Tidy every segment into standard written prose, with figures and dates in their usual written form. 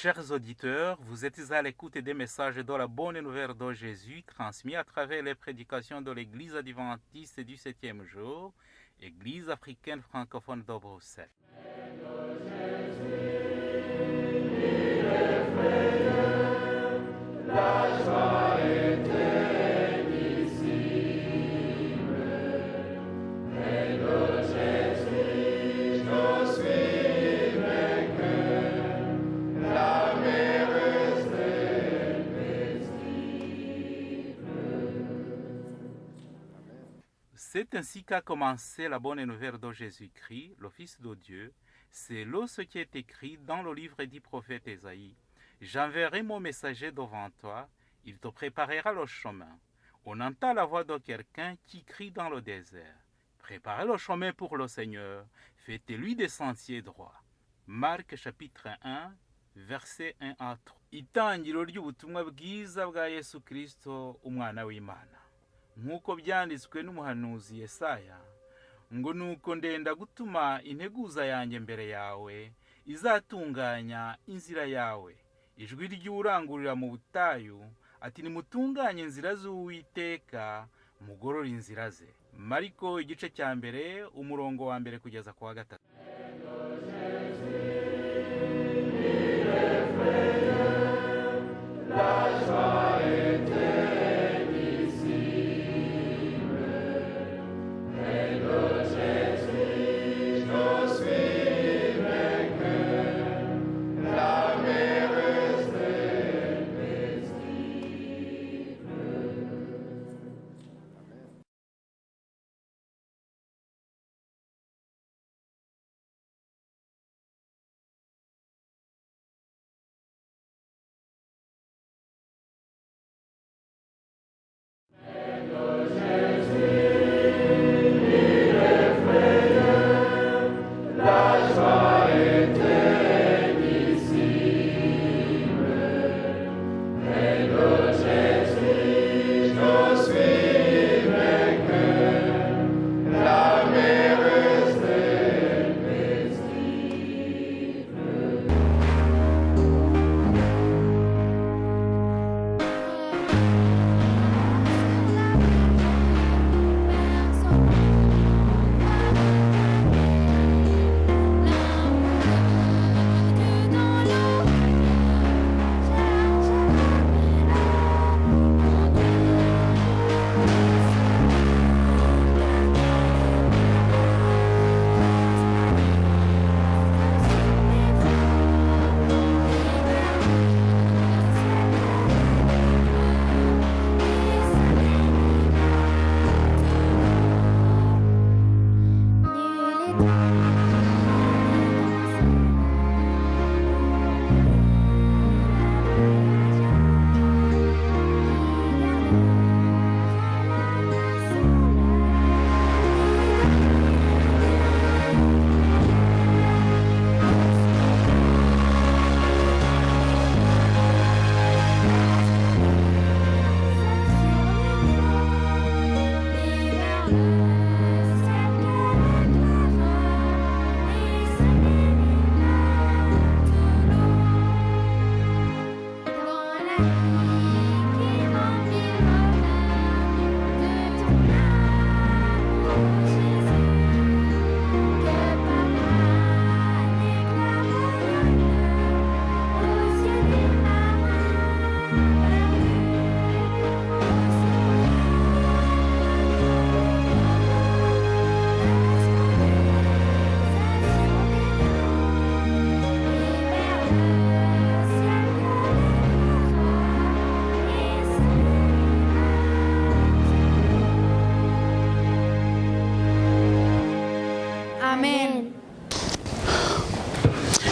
Chers auditeurs, vous êtes à l'écoute des messages de la bonne nouvelle de Jésus transmis à travers les prédications de l'Église adventiste du 7e jour, Église africaine francophone de Bruxelles. C'est ainsi qu'a commencé la bonne nouvelle de Jésus-Christ, le Fils de Dieu. C'est là ce qui est écrit dans le livre du prophète Ésaïe. J'enverrai mon messager devant toi, il te préparera le chemin. On entend la voix de quelqu'un qui crie dans le désert. Préparez le chemin pour le Seigneur, faites-lui des sentiers droits. Marc chapitre 1, verset 1 à 3. Itangiro ry'ubutumwa bwiza bwa Yesu Kristo, umwana w'Imana. Nk'uko byanditswe n'umuhanuzi Yesaya, ngo nuko ndenda gutuma integuza yanjye mbere yawe, izatunganya inzira yawe. Ijwi ry'urangurira mu butayu, ati nimutunganye inzira z'Uwiteka, mugorore inzira ze. Mariko igice cya mbere, umurongo wa mbere kugeza ku wa 3.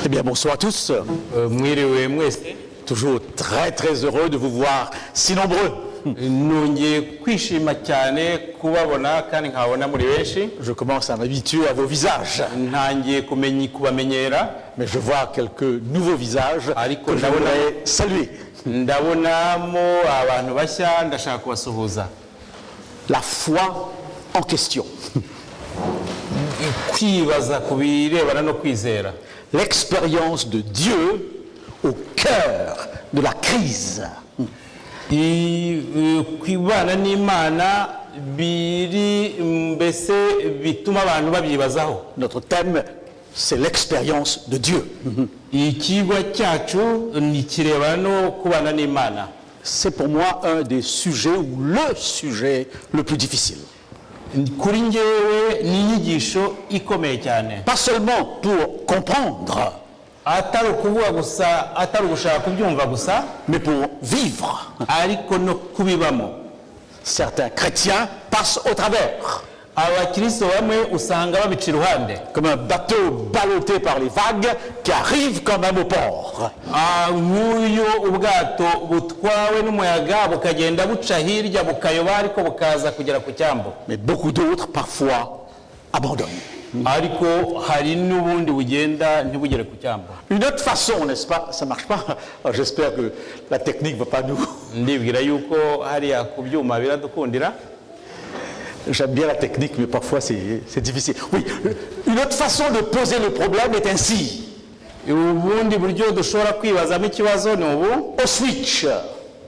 Eh bien, bonsoir à tous. Toujours très très heureux de vous voir si nombreux. Je commence à m'habituer à vos visages. Mais je vois quelques nouveaux visages que je voudrais saluer. La foi en question. L'expérience de Dieu au cœur de la crise. Kwibana n'Imana biri mbese bituma abantu babyibazaho. Notre thème, c'est l'expérience de Dieu. Ikigwa cyacu ni kireba no kubana n'Imana. C'est pour moi un des sujets ou le sujet le plus difficile. Kuri njyewe ni inyigisho ikomeye cyane. Pas seulement pour comprendre, Atari ukuvuga gusa, atari ugushaka kubyumva gusa, mais pour vivre. ariko no kubibamo. Certains chrétiens passent au travers, Abakristo bamwe usanga babica iruhande. comme un bateau ballotté par les vagues qui arrive quand même au port. Nk'uyu ubwato butwawe n'umuyaga bukagenda buca hirya bukayoba ariko bukaza kugera ku cyambu. Mais beaucoup d'autres, parfois, abandonnent. Ariko hari n'ubundi bugenda ntibugere ku cyambu. Une autre façon, n'est-ce pas? Ça ne marche pas. Alors, j'espère que la technique ne va pas nous... Ndibwira yuko hariya ku byuma biradukundira. J'aime bien la technique, mais parfois c'est difficile. Oui, une autre façon de poser le problème est ainsi. Ubundi buryo dushobora kwibazamo ikibazo ni ubu. Auschwitz,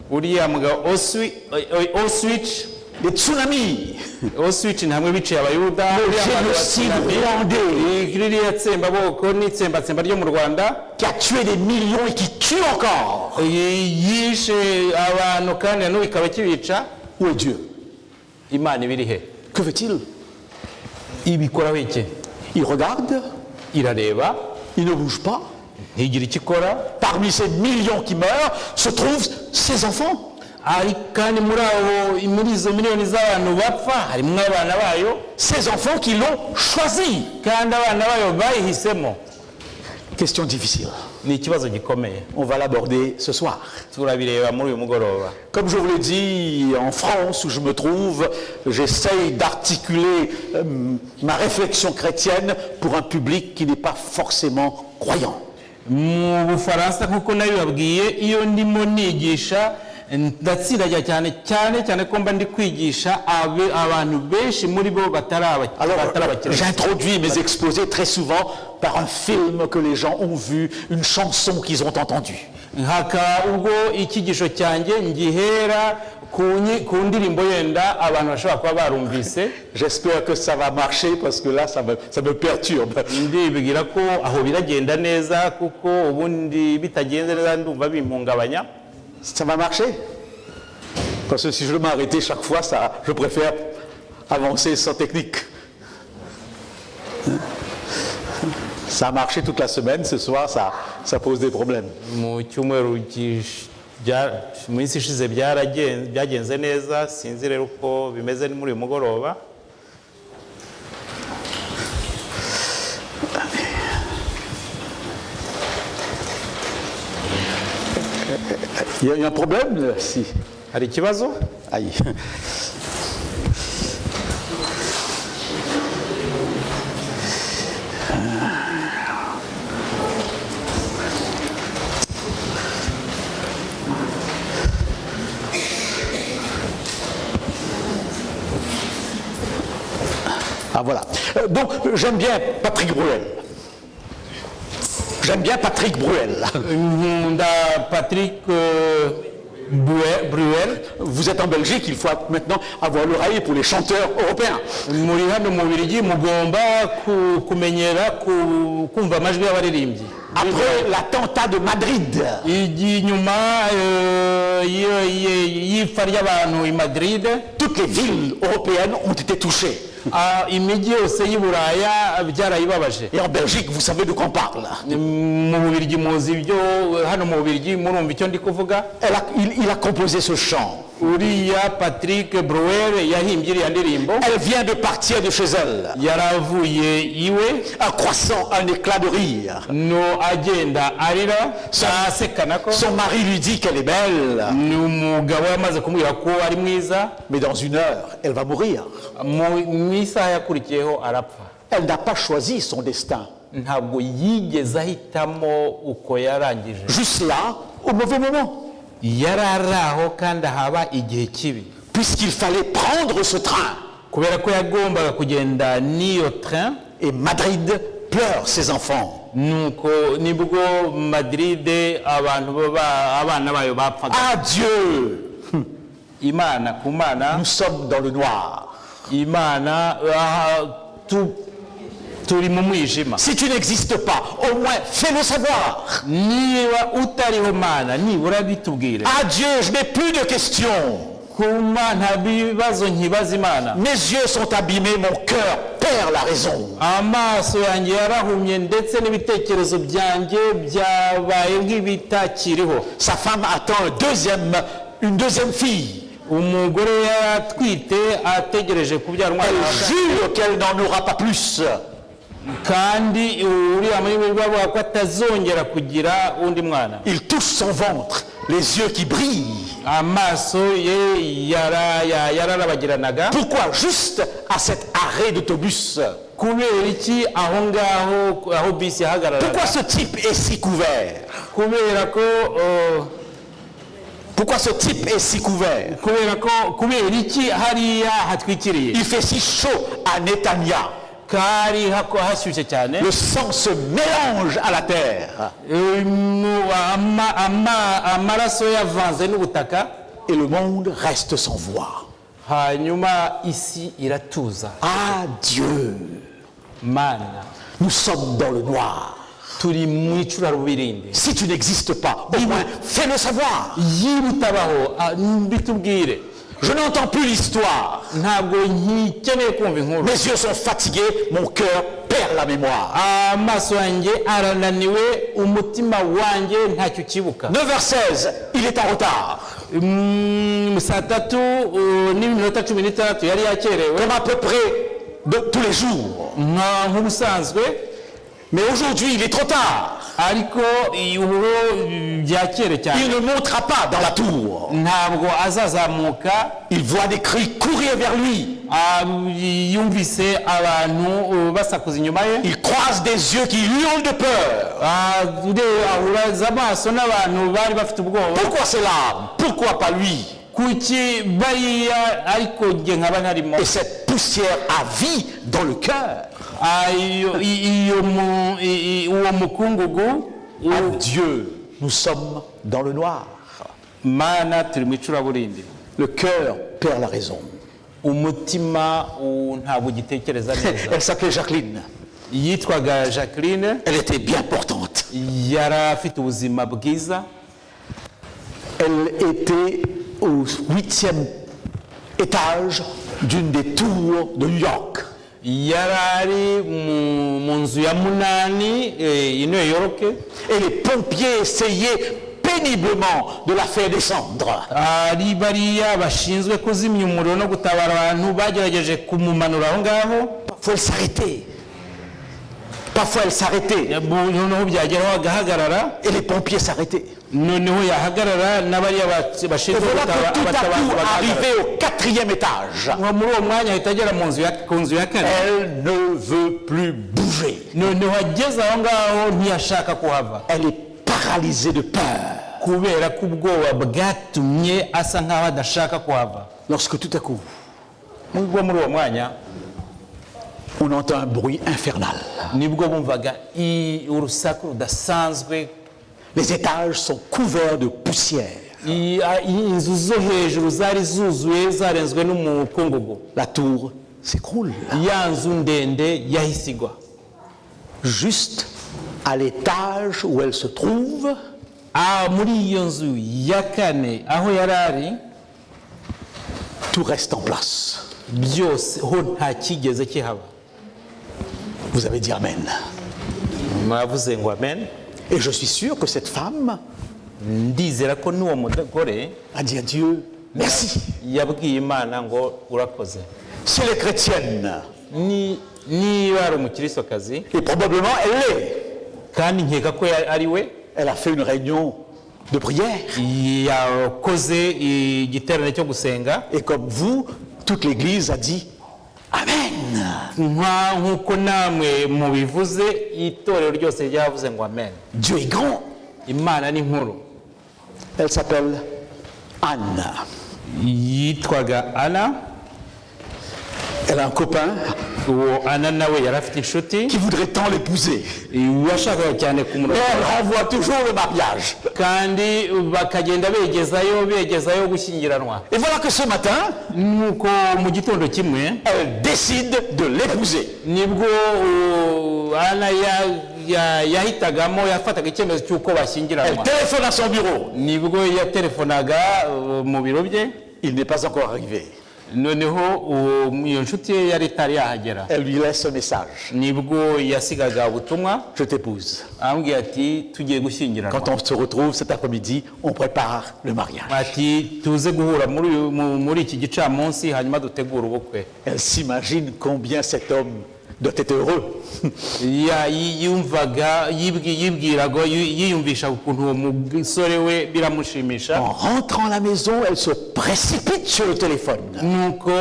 Uriya mugabo Auschwitz les tsunamis, Auschwitz ni hamwe biciye Abayuda. génocide rwandais Ririya tsembaboko n'itsembatsemba ryo mu Rwanda qui a tué des millions et qui tue encore. yishe abantu kandi n'ubu ikaba kibica. Où est Dieu? Imana ibiri he? Que fait-il? Ibikoraho iki? Il regarde, Irareba, il ne bouge pas. ntigira icyo ikora. Parmi ces millions qui meurent se trouvent ses enfants. Ari kandi muri izo miliyoni z'abantu bapfa harimo abana bayo, Ces enfants qui l'ont choisi. kandi abana bayo bayihisemo. Question difficile. Ni ikibazo gikomeye. On va l'aborder ce soir. Turabireba muri uyu mugoroba. Comme je vous l'ai dit, en France où je me trouve, j'essaye d'articuler ma réflexion chrétienne pour un public qui n'est pas forcément croyant. Mu Bufaransa kuko nabibabwiye iyo ndimo nigisha ndatsiragira cyane ko mba ndi kwigisha abantu benshi muri bo Alors, j'introduis mes exposés très souvent par un film que les gens ont vu, une chanson qu'ils ont entendue. Haka ubwo ikigisho cyanjye ngihera ku ndirimbo yenda abantu bashobora kuba barumvise. J'espère que ça va marcher parce que là, ça me perturbe. Ndibwira ko aho biragenda neza kuko ubundi bitagenze neza ndumva bimpungabanya. Ça va marcher? Parce que si je veux m'arrêter chaque fois, je préfère avancer sans technique. Ça a marché toute la semaine, ce soir, ça pose des problèmes. Mu cyumweru mu minsi ishize byagenze neza, sinzi rero uko bimeze muri uyu mugoroba. Il y a un problème si. Hari ikibazo? Aïe. Ah voilà. Donc j'aime bien Patrick Bruel. J'aime bien Patrick Bruel. Patrick Bruel. Vous êtes en Belgique, il faut maintenant avoir l'oreille pour les chanteurs européens. Muri hano mu Bubiligi mugomba kumenyera kumva amajwi y'abaririmbyi. Après l'attentat de Madrid, Inyuma y'ifa ry'abantu i Madrid, toutes les villes européennes ont été touchées. Imijyi yose y'i Buraya byarayibabaje. Et en Belgique, vous savez de quoi on parle. Mu Bubiligi muzi ibyo hano mu Bubiligi murumva icyo ndi kuvuga. Il a composé ce chant. Uriya Patrick Bruel yahimbye iriya ndirimbo. Elle vient de partir de chez elle. Yaravuye iwe. Un croissant, un éclat de rire. No agenda arira. Son mari lui dit qu'elle est belle. N'umugabo yamaze kumubwira ko ari mwiza. Mais dans une heure, elle va mourir. Mu isaha yakurikiyeho arapfa. Elle n'a pas choisi son destin. Ntabwo yigeze ahitamo uko yarangije. Juste là, au mauvais moment. Yararaho kandi haba igihe kibi. Puisqu'il fallait prendre ce train. Kubera ko yagombaga kugenda n'iyo train. Et Madrid pleurent ces enfants. nuko nibwo Madrid abana bayo bapfaga. Ah Dieu, Imana ku Mana, nous sommes dans le noir. Imana turi mu mwijima. Si tu n'existes pas, au moins fais-le savoir. Niba utariho Mana nibura bitubwire. Ah Dieu, je n'ai plus de questions. Ku Mana bibazo nkibaza Imana. Mes yeux sont abîmés, mon cœur perd la raison. Amaso yanjye yarahumye ndetse n'ibitekerezo byanjye byabaye nk'ibitakiriho. Sa femme attend une deuxième fille. Umugore yaratwite ategereje kubyara umwana. Elle jure qu'elle n'en aura pas plus. Kandi uriya muhimwe bavuga ko atazongera kugira undi mwana. Il touche son ventre, les yeux qui brillent. Amaso ye yararabagiranaga. Pourquoi juste à cet arrêt d'autobus? Kubera iki aho ngaho aho bisi yahagararaga? Pourquoi ce type est si couvert? Kubera ko Pourquoi ce type est si couvert? kubera iki hariya hatwikiriye? Il fait si chaud à Netanya. Kari hashyushye cyane. Le sang se mélange à la terre. Amaraso yavanze n'ubutaka. Et le monde reste sans voix. Hanyuma isi iratuza. Ah Dieu, Mana, nous sommes dans le noir. turi mu icurarubirinde. Si tu n'existes pas, au moins fais-le savoir. Yiba utabaho mbitubwire. Je n'entends plus l'histoire. Ntabwo nkikeneye kumva inkuru. Mes yeux sont fatigués, mon cœur perd la mémoire. Amaso yanjye arananiwe, umutima wanjye ntacyo ukibuka. 9h16, il est en retard. Saa tatu n'iminota 16 yari yakerewe. Comme à peu près de tous les jours. Nk'ubusanzwe. Mais aujourd'hui, il est trop tard. Ariko byakere cyane. Il ne montera pas dans la tour. Ntabwo azazamuka. Il voit des cris courir vers lui. Yumvise abantu basakuza inyuma ye. Il croise des yeux qui hurlent de peur. Ahuraza amaso n'abantu bari bafite ubwoba. Pourquoi ces larmes? Pourquoi pas lui? Kuki bariya ariko nge nkaba ntarimo. Et cette poussière à vie dans le cœur. Uwo mukungugu. Dieu, nous sommes dans le noir. Mana turi mu icuraburindi. Le cœur perd la raison. Umutima ntabwo gitekereza neza. Elle s'appelait Jacqueline. Yitwaga Jacqueline. Elle était bien portante. Yari afite ubuzima bwiza. Elle était au 8e étage d'une des tours de New York. Yarari mu nzu ya munani i New York. Et les pompiers essayaient péniblement de la faire descendre. Ari bariya bashinzwe kuzimya umuriro no gutabara abantu bagerageje kumumanura aho ngaho. Parfois elle s'arrêtait. Parfois elle s'arrêtait. Noneho byageraho agahagarara. Et les pompiers s'arrêtaient. Noneho yahagarara n'abariya bashinzwe gutabara. Tout à coup arrivé au 4e étage. Muri uwo mwanya ahita agera ku nzu ya kane. Elle ne veut plus bouger. Noneho ageze aho ngaho ntiyashaka kuhava. Elle est paralysée de peur. Kubera ko ubwoba bwatumye asa nkaho adashaka kuhava. Lorsque tout à coup, muri uwo mwanya, on entend un bruit infernal. Nibwo bumvaga urusaku rudasanzwe. Les étages sont couverts de poussière. Inzu zo hejuru zari zuzuye zarenzwe n'umukungugu. La tour s'écroule. Ya nzu ndende yahise igwa. Juste à l'étage où elle se trouve, muri iyo nzu ya kane aho yarari, tout reste en place. Byose ho nta kigeze kihaba. Vous avez dit Amen. Mwavuze ngo amen. Et je suis sûr que cette femme ndizera ko n'uwo mugore a dit à Dieu merci. Yabwiye Imana ngo urakoze. Si elle est chrétienne, niba ari umukristokazi, et probablement elle l'est, kandi nkeka ko ari we, elle a fait une réunion de prière. Yakoze igiterane cyo gusenga. Et comme vous, toute l'église a dit Amen. Nkuko namwe mubivuze, itorero ryose ryavuze ngo amen. Dieu est grand. Imana ni nkuru. Elle s'appelle Anne. Yitwaga Anna. Elle a un copain uwo ana nawe yari afite inshuti qui voudrait tant l'épouser. washakaga cyane Mais kumurongora elle renvoie toujours le mariage. kandi bakagenda begezayo gushyingiranwa. Et voilà que ce matin, nuko mu gitondo kimwe elle décide de l'épouser. nibwo ana yahitagamo yafataga icyemezo cy'uko Elle bashyingiranwa. téléphone à son bureau. nibwo yatelefonaga mu biro bye, Il n'est pas encore arrivé. noneho iyo nshuti ye yari itari yahagera. Elle lui laisse un message. nibwo yasigaga ubutumwa Je t'épouse. ambwira ati tugiye gushyingiranwa. Quand on se retrouve cet après-midi, on prépare le mariage. ati tuze guhura muri iki gicamunsi hanyuma dutegura ubukwe. Elle s'imagine combien cet homme doit être heureux. yiyumvisha ukuntu uwo musore we biramushimisha. En rentrant à la maison, elle se précipite sur le téléphone. nuko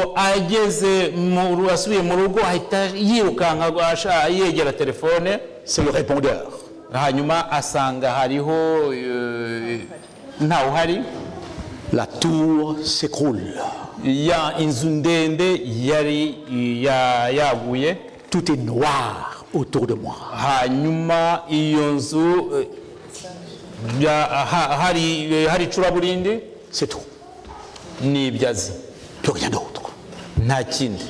asubiye mu rugo ahita yirukanka yegera telefone, C'est le répondeur. hanyuma asanga hariho ntawe uhari. La tour s'écroule. inzu ndende yari yaguye, Tout est noir autour de moi. hanyuma iyo nzu hari icuraburindi C'est tout. n'ibyazi, Plus rien d'autre. nta kindi.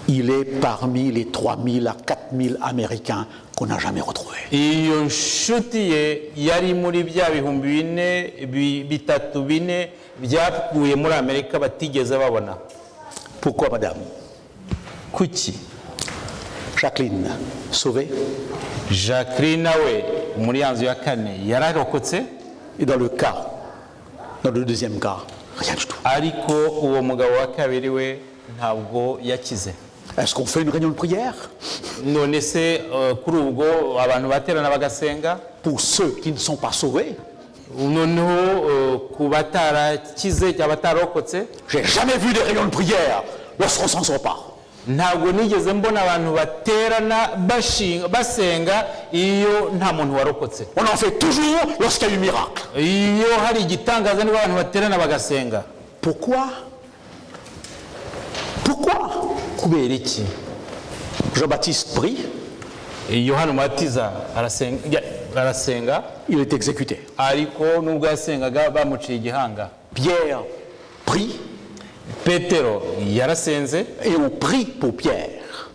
Il est parmi les 3000 à 4000 Américains qu'on n'a jamais retrouvés. iyo nshuti ye yari muri bya bihumbi bitatu bine byakuye muri Amerika batigeze babona. Pourquoi, madame? kuki Jacqueline, sauvée. Jacqueline nawe muri ya nzu ya kane yararokotse, Et dans le cas, dans le deuxième cas, rien du tout. ariko uwo mugabo wa kabiri we ntabwo yakize. Est-ce qu'on fait une réunion de prière none se kuri ubwo abantu baterana bagasenga? pour ceux qui ne sont pas sauvés? noneho ku batarakize cyangwa batarokotse? J'ai jamais vu des réunions de prière lorsqu'on s'en sort pas. ntabwo nigeze mbona abantu baterana basenga iyo nta muntu warokotse. On en fait toujours lorsqu'il y a eu miracle. iyo hari igitangaza nibwo abantu baterana bagasenga. Pourquoi? Pourquoi? kubera iki? Jean-Baptiste prie, yohana umubatiza arasenga, il est exécuté. ariko nubwo yasengaga bamuciye igihanga. Pierre prie, petero yarasenze, et on prie pour Pierre.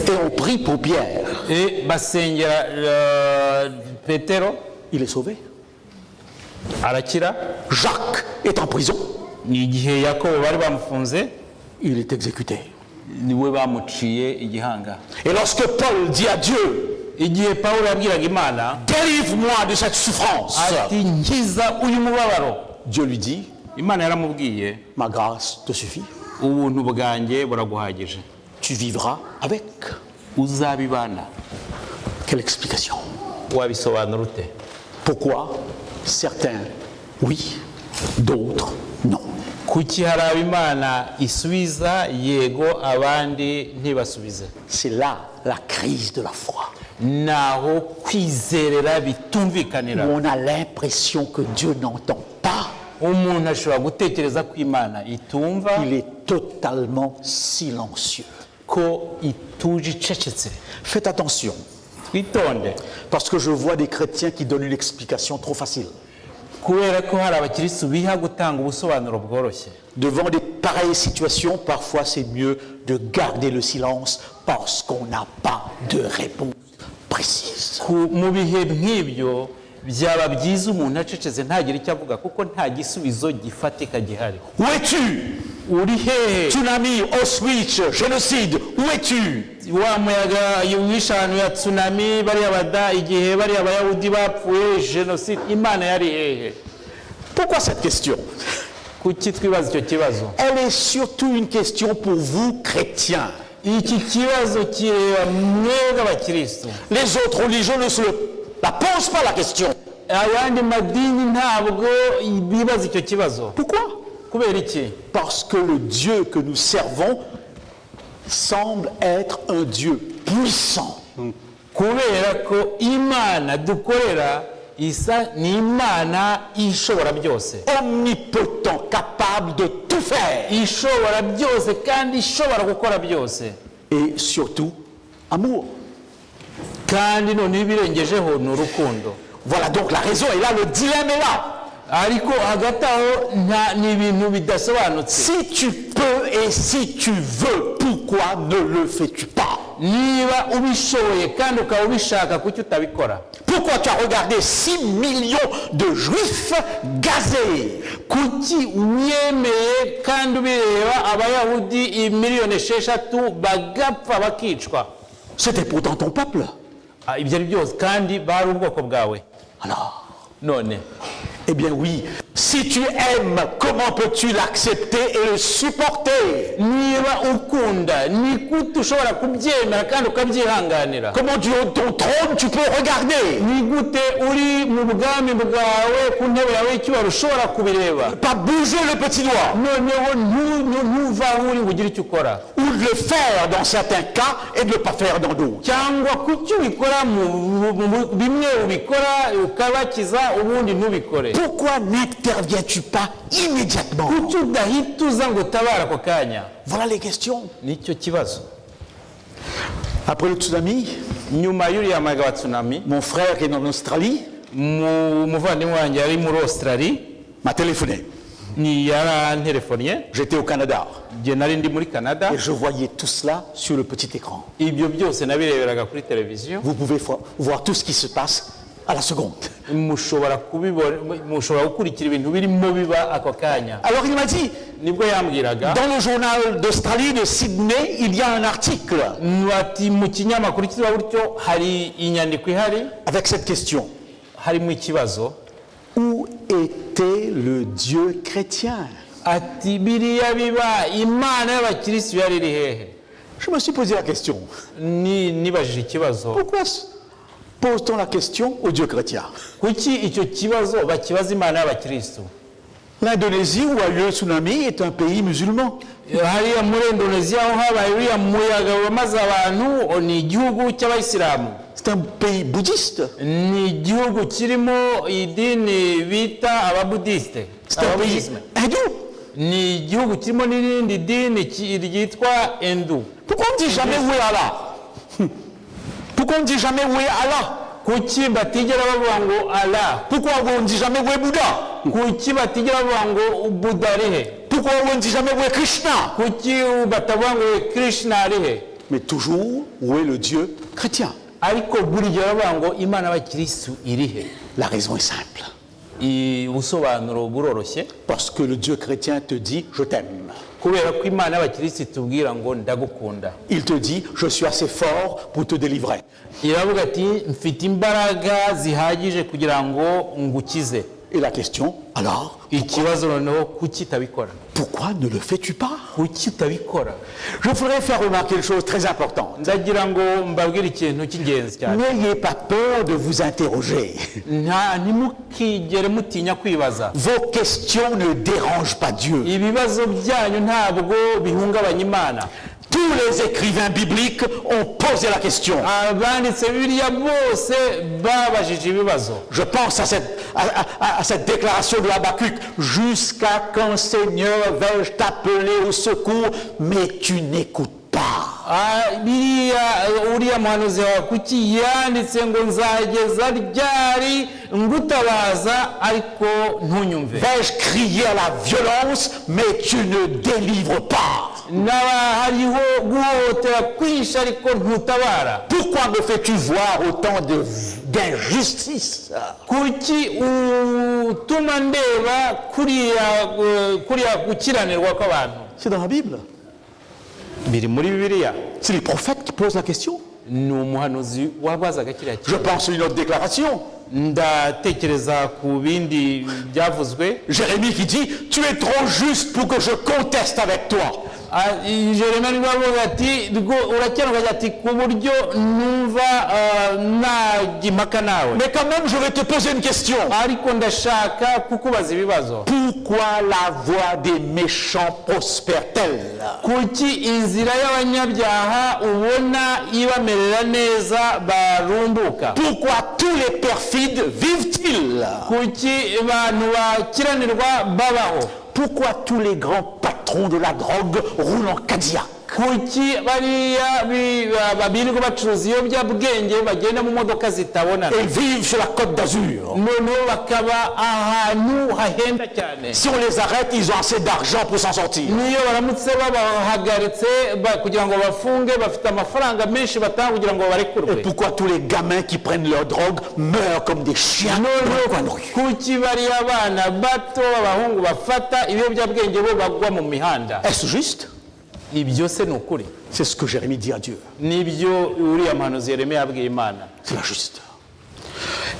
Et on prie pour Pierre. basengera petero, Il est sauvé. arakira. Jacques est en prison. igihe yakobo bari bamufunze, Il est exécuté. niwe bamuciye igihanga. Et lorsque Paul dit à Dieu, igihe pawulo yabwiraga imana délivre-moi de cette souffrance, ati nkiza uyu mubabaro, Dieu lui dit, imana yaramubwiye ma grâce te suffit. ubuntu bwanjye buraguhagije, Tu vivras avec. uzabibana. Quelle explication? wabisobanura ute? Pourquoi certains oui, d'autres non? kuki hari abo imana isubiza yego abandi ntibasubize? C'est là la crise de la foi. naho kwizerera bitumvikanira. Où on a l'impression que Dieu n'entend pas. umuntu ashobora gutekereza ko imana itumva, Il est totalement silencieux. ko ituje icecetse. Faites attention, twitonde, parce que je vois des chrétiens qui donnent une explication trop facile. kubera ko hari abakirisitu biha gutanga ubusobanuro bworoshye. Devant des pareilles situations, parfois c'est mieux de garder le silence parce qu'on n'a pas de réponse précise. mu bihe nk'ibyo byaba byiza umuntu acecetse ntagire icyo avuga, kuko nta gisubizo gifatika gihari. Où es-tu? uri hehe? Tsunami, Auschwitz, génocide, où es-tu? wa muyaga w'ishanu ya tsunami, igihe bariya abayahudi bapfuye, jenoside, imana yari hehe? Pourquoi cette question? kuki twibaza icyo kibazo? Elle est surtout une question pour vous, chrétiens. iki kibazo kireba mwebwe abakirisitu. Les autres religions ne se la posent pas la question. ayandi madini ntabwo bibaza icyo kibazo. Pourquoi? kubera iki? Parce que le Dieu que nous servons semble être un Dieu puissant. kubera ko imana dukorera isa ni imana ishobora byose, omnipotent, capable de tout faire. ishobora byose kandi ishobora gukora byose, Et surtout, amour. kandi noneho ibirengejeho ni urukundo. Voilà donc la raison, et là le dilemme est là. ariko hagati aho ni ibintu bidasobanutse. Si tu peux et si tu veux, pourquoi ne le fais-tu pas? niba ubishoboye kandi ukaba ubishaka, kuki utabikora? Pourquoi tu as regardé 6 millions de juifs gazés? kuki wemeye kandi ubireba abayahudi 6,000,000 bagapfa bakicwa? C'était pourtant ton peuple. Ibyo ari byose kandi bari ubwoko bwawe. Alors, none eh bien oui, si tu aimes, comment peux-tu l'accepter et le supporter? niba ukunda ni gute ushobora kubyemera kandi ukabyihanganira? Comment du haut de ton trône tu peux regarder? ni gute uri mu bwami bwawe ku ntebe yawe y'icyubahiro ushobora kubireba, Pas bouger le petit doigt, noneho ntuva aho uri ngo ugire icyo ukora, ou de le faire dans certains cas et de ne le pas faire dans d'autres. cyangwa kuki ubikora bimwe ubikora ukabakiza ubundi ntubikore? Pourquoi n'interviens-tu pas immédiatement? kuki udahita uza ngo utabara ako kanya? Voilà les questions. nicyo kibazo. Après le tsunami, nyuma y'uriya muyaga wa tsunami, mon frère qui est en Australie umuvandimwe wanjye yari muri Australie, m'a téléphoné. yarantelefoniye, J'étais au Canada njye nari ndi muri Canada, et je voyais tout cela sur le petit écran. ibyo byose nabireberaga kuri televiziyo. Vous pouvez voir tout ce qui se passe à la seconde. mushobora gukurikira ibintu birimo biba ako kanya. Alors il m'a dit, nibwo yambwiraga, dans le journal d'Australie de Sydney, il y a un article ati mu kinyamakuru kiba gutyo hari inyandiko ihari avec cette question. harimo ikibazo, Où était le Dieu chrétien? ati biriya biba imana y'abakirisitu yari iri hehe? Je me suis posé la question. nibajije ikibazo, Pourquoi pose-t-on la question au Dieu chrétien? kuki icyo kibazo bakibaza imana y'abakirisitu? L'Indonésie, où a lieu le tsunami, est un pays musulman. hariya muri Indonesia aho habaye uriya muyaga wamaze abantu, ni igihugu cy'abayisilamu, C'est un pays bouddhiste. ni igihugu kirimo idini bita ababudisite, C'est un pays ababudisme, hindou. ni igihugu kirimo n'irindi dini ryitwa hindu. Pourquoi on ne dit jamais où est Allah? Pourquoi on ne dit jamais où est Allah? kuki batigera bavuga ngo Allah? Pourquoi on ne dit jamais où est Bouddha? kuki batigera bavuga ngo Buddha ari he? Pourquoi on ne dit jamais où est Krishna? kuki batavuga ngo Krishna ari he? Mais toujours, où est le Dieu chrétien? ariko buri gihe bavuga ngo imana y'abakirisitu iri he? La raison est simple. ubusobanuro buroroshye, Parce que le Dieu chrétien te dit, je t'aime. kubera ko imana y'abakirisitu itubwira ngo ndagukunda. Il te dit, je suis assez fort pour te délivrer. iravuga ati mfite imbaraga zihagije kugira ngo ngukize. Et la question, alors, ikibazo noneho kuki utabikora? pourquoi ne le fais-tu pas? kuki utabikora? Je voudrais faire remarquer une chose très importante. ndagira ngo mbabwire ikintu cy'ingenzi cyane. N'ayez pas peur de vous interroger. ntimukigere mutinya kwibaza. Vos questions ne dérangent pas Dieu. ibibazo byanyu ntabwo bihungabanya imana. Tous les écrivains bibliques ont posé la question. abanditse bibiliya bose babajije ibibazo. Je pense à cette déclaration de Habakkuk. Jusqu'à quand, Seigneur, vais-je t'appeler au secours, mais tu n'écoutes pas. uriya muhanuzi wawe kuki yanditse ngo nzageza ryari ngutabaza ariko ntunyumve? Vais-je crier à la violence, mais tu ne délivres pas. hariho guhohotera kwinshi ariko ntutabara. Pourquoi me fais-tu voir autant d'injustice? kuki utuma ndeba kuriya gukiranirwa kw'abantu? C'est dans la Bible. biri muri bibiliya. C'est les prophètes qui posent la question. ni umuhanuzi wabazaga kiriya Je pense à une autre déclaration. ndatekereza ku bindi byavuzwe. Jérémie qui dit, tu es trop juste pour que je conteste avec toi. Jeremiya niwe avuga ati urakenuka ati ku buryo numva najya impaka nawe. Mais quand même, je vais te poser une question. Ariko ndashaka kukubaza ibibazo. Pourquoi la voie des méchants prospère-t-elle? Kuki inzira y'abanyabyaha ubona ibamerera neza barumbuka? Pourquoi tous les perfides vivent-ils? Kuki abantu bakiranirwa babaho? Pourquoi tous les grands patrons de la drogue roulent en Cadillac? Kuki bariya birirwa bacuruza ibiyobyabwenge bagenda mu modoka zitabonana? Et vivent sur la Côte d'Azur. Noneho bakaba ahantu hahenda cyane. Si on les arrête, ils ont assez d'argent pour s'en sortir. Niyo baramutse babahagaritse kugira ngo bafunge bafite amafaranga menshi batanga kugira ngo barekurwe. Et pourquoi tous les gamins qui prennent leur drogue meurent comme des chiens dans le coin de rue? Kuki bariya abana bato b'abahungu bafata ibiyobyabwenge bo bagwa mu mihanda? Est-ce juste? Ibyo se ni ukuri? C'est ce que Jérémie dit à Dieu. Nibyo uriya muhanuzi Yeremiya yabwiye Imana. C'est pas juste.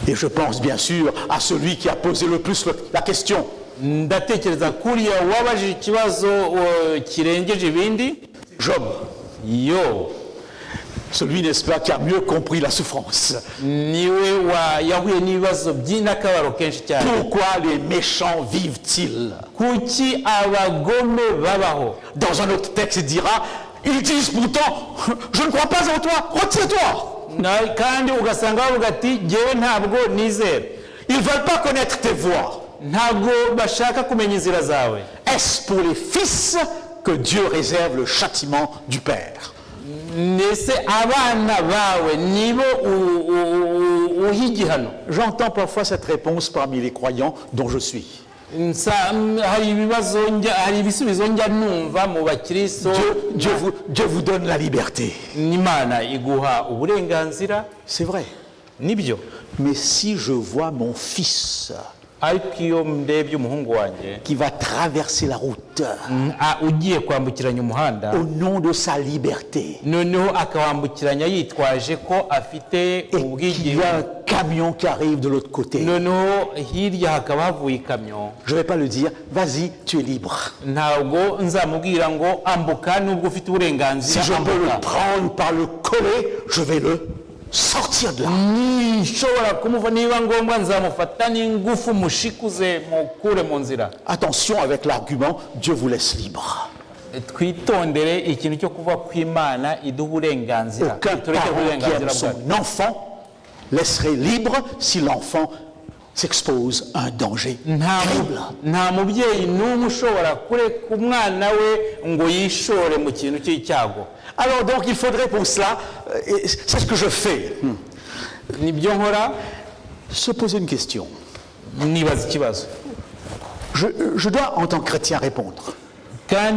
Et je pense bien sûr à celui qui a posé le plus la question. Ndatekereza kuriya wabajije ikibazo kirengeje ibindi. Job. Yo. Celui, n'est-ce pas, qui a mieux compris la souffrance. Niwe yahuye n'ibibazo by'inakabaro kenshi cyane. Pourquoi les méchants vivent-ils? Kuki abagome babaho? Dans un autre texte, il dira, ils disent pourtant, je ne crois pas en toi, retire-toi. Kandi ugasanga bavuga ati jyewe ntabwo nizera. Ils ne veulent pas connaître tes voies. Ntabwo bashaka kumenya inzira zawe. Est-ce pour les fils que Dieu réserve le châtiment du Père? Nese abana bawe nibo uhigihano. J'entends parfois cette réponse parmi les croyants dont je suis. Hari ibisubizo njya numva mu bakristo. Dieu vous donne la liberté. Imana iguha uburenganzira. C'est vrai. Nibyo. Mais si je vois mon fils ariko iyo ndebye umuhungu wanjye qui va traverser la route ugiye kwambukiranya umuhanda au nom de sa liberté, noneho akawambukiranya yitwaje ko afite il y a un camion qui arrive de l'autre côté, noneho hirya hakaba havuye ikamyo, je ne vais pas le dire, vas-y, tu es libre. ntabwo nzamubwira ngo ambuka nubwo ufite uburenganzira. Si je peux le prendre par le collet, je vais le sortir de là. Nishobora kumuva niba ngombwa nzamufata n'ingufu mushikuze mukure mu nzira. Attention avec l'argument, Dieu vous laisse libre. Twitondere ikintu cyo kuva ku Imana iduha uburenganzira. Aucun parent qui aime son enfant laisserait libre si l'enfant s'expose à un danger terrible. Nta mubyeyi n'umwe ushobora kureka umwana we ngo yishore mu kintu cy'icyago. Alors donc il faudrait pour cela, c'est ce que je fais, se poser une question. Je dois en tant que chrétien répondre. Mais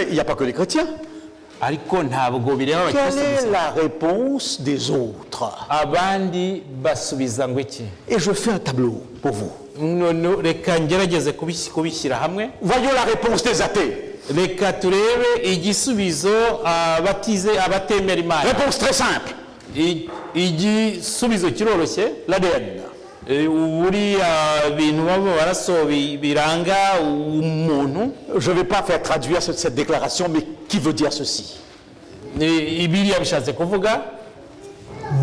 il n'y a pas que les chrétiens. Quelle est la réponse des autres? Et je fais un tableau pour vous. Voyons la réponse des athées. Réponse très simple. L'ADN. Je ne vais pas faire traduire cette déclaration, mais qui veut dire ceci?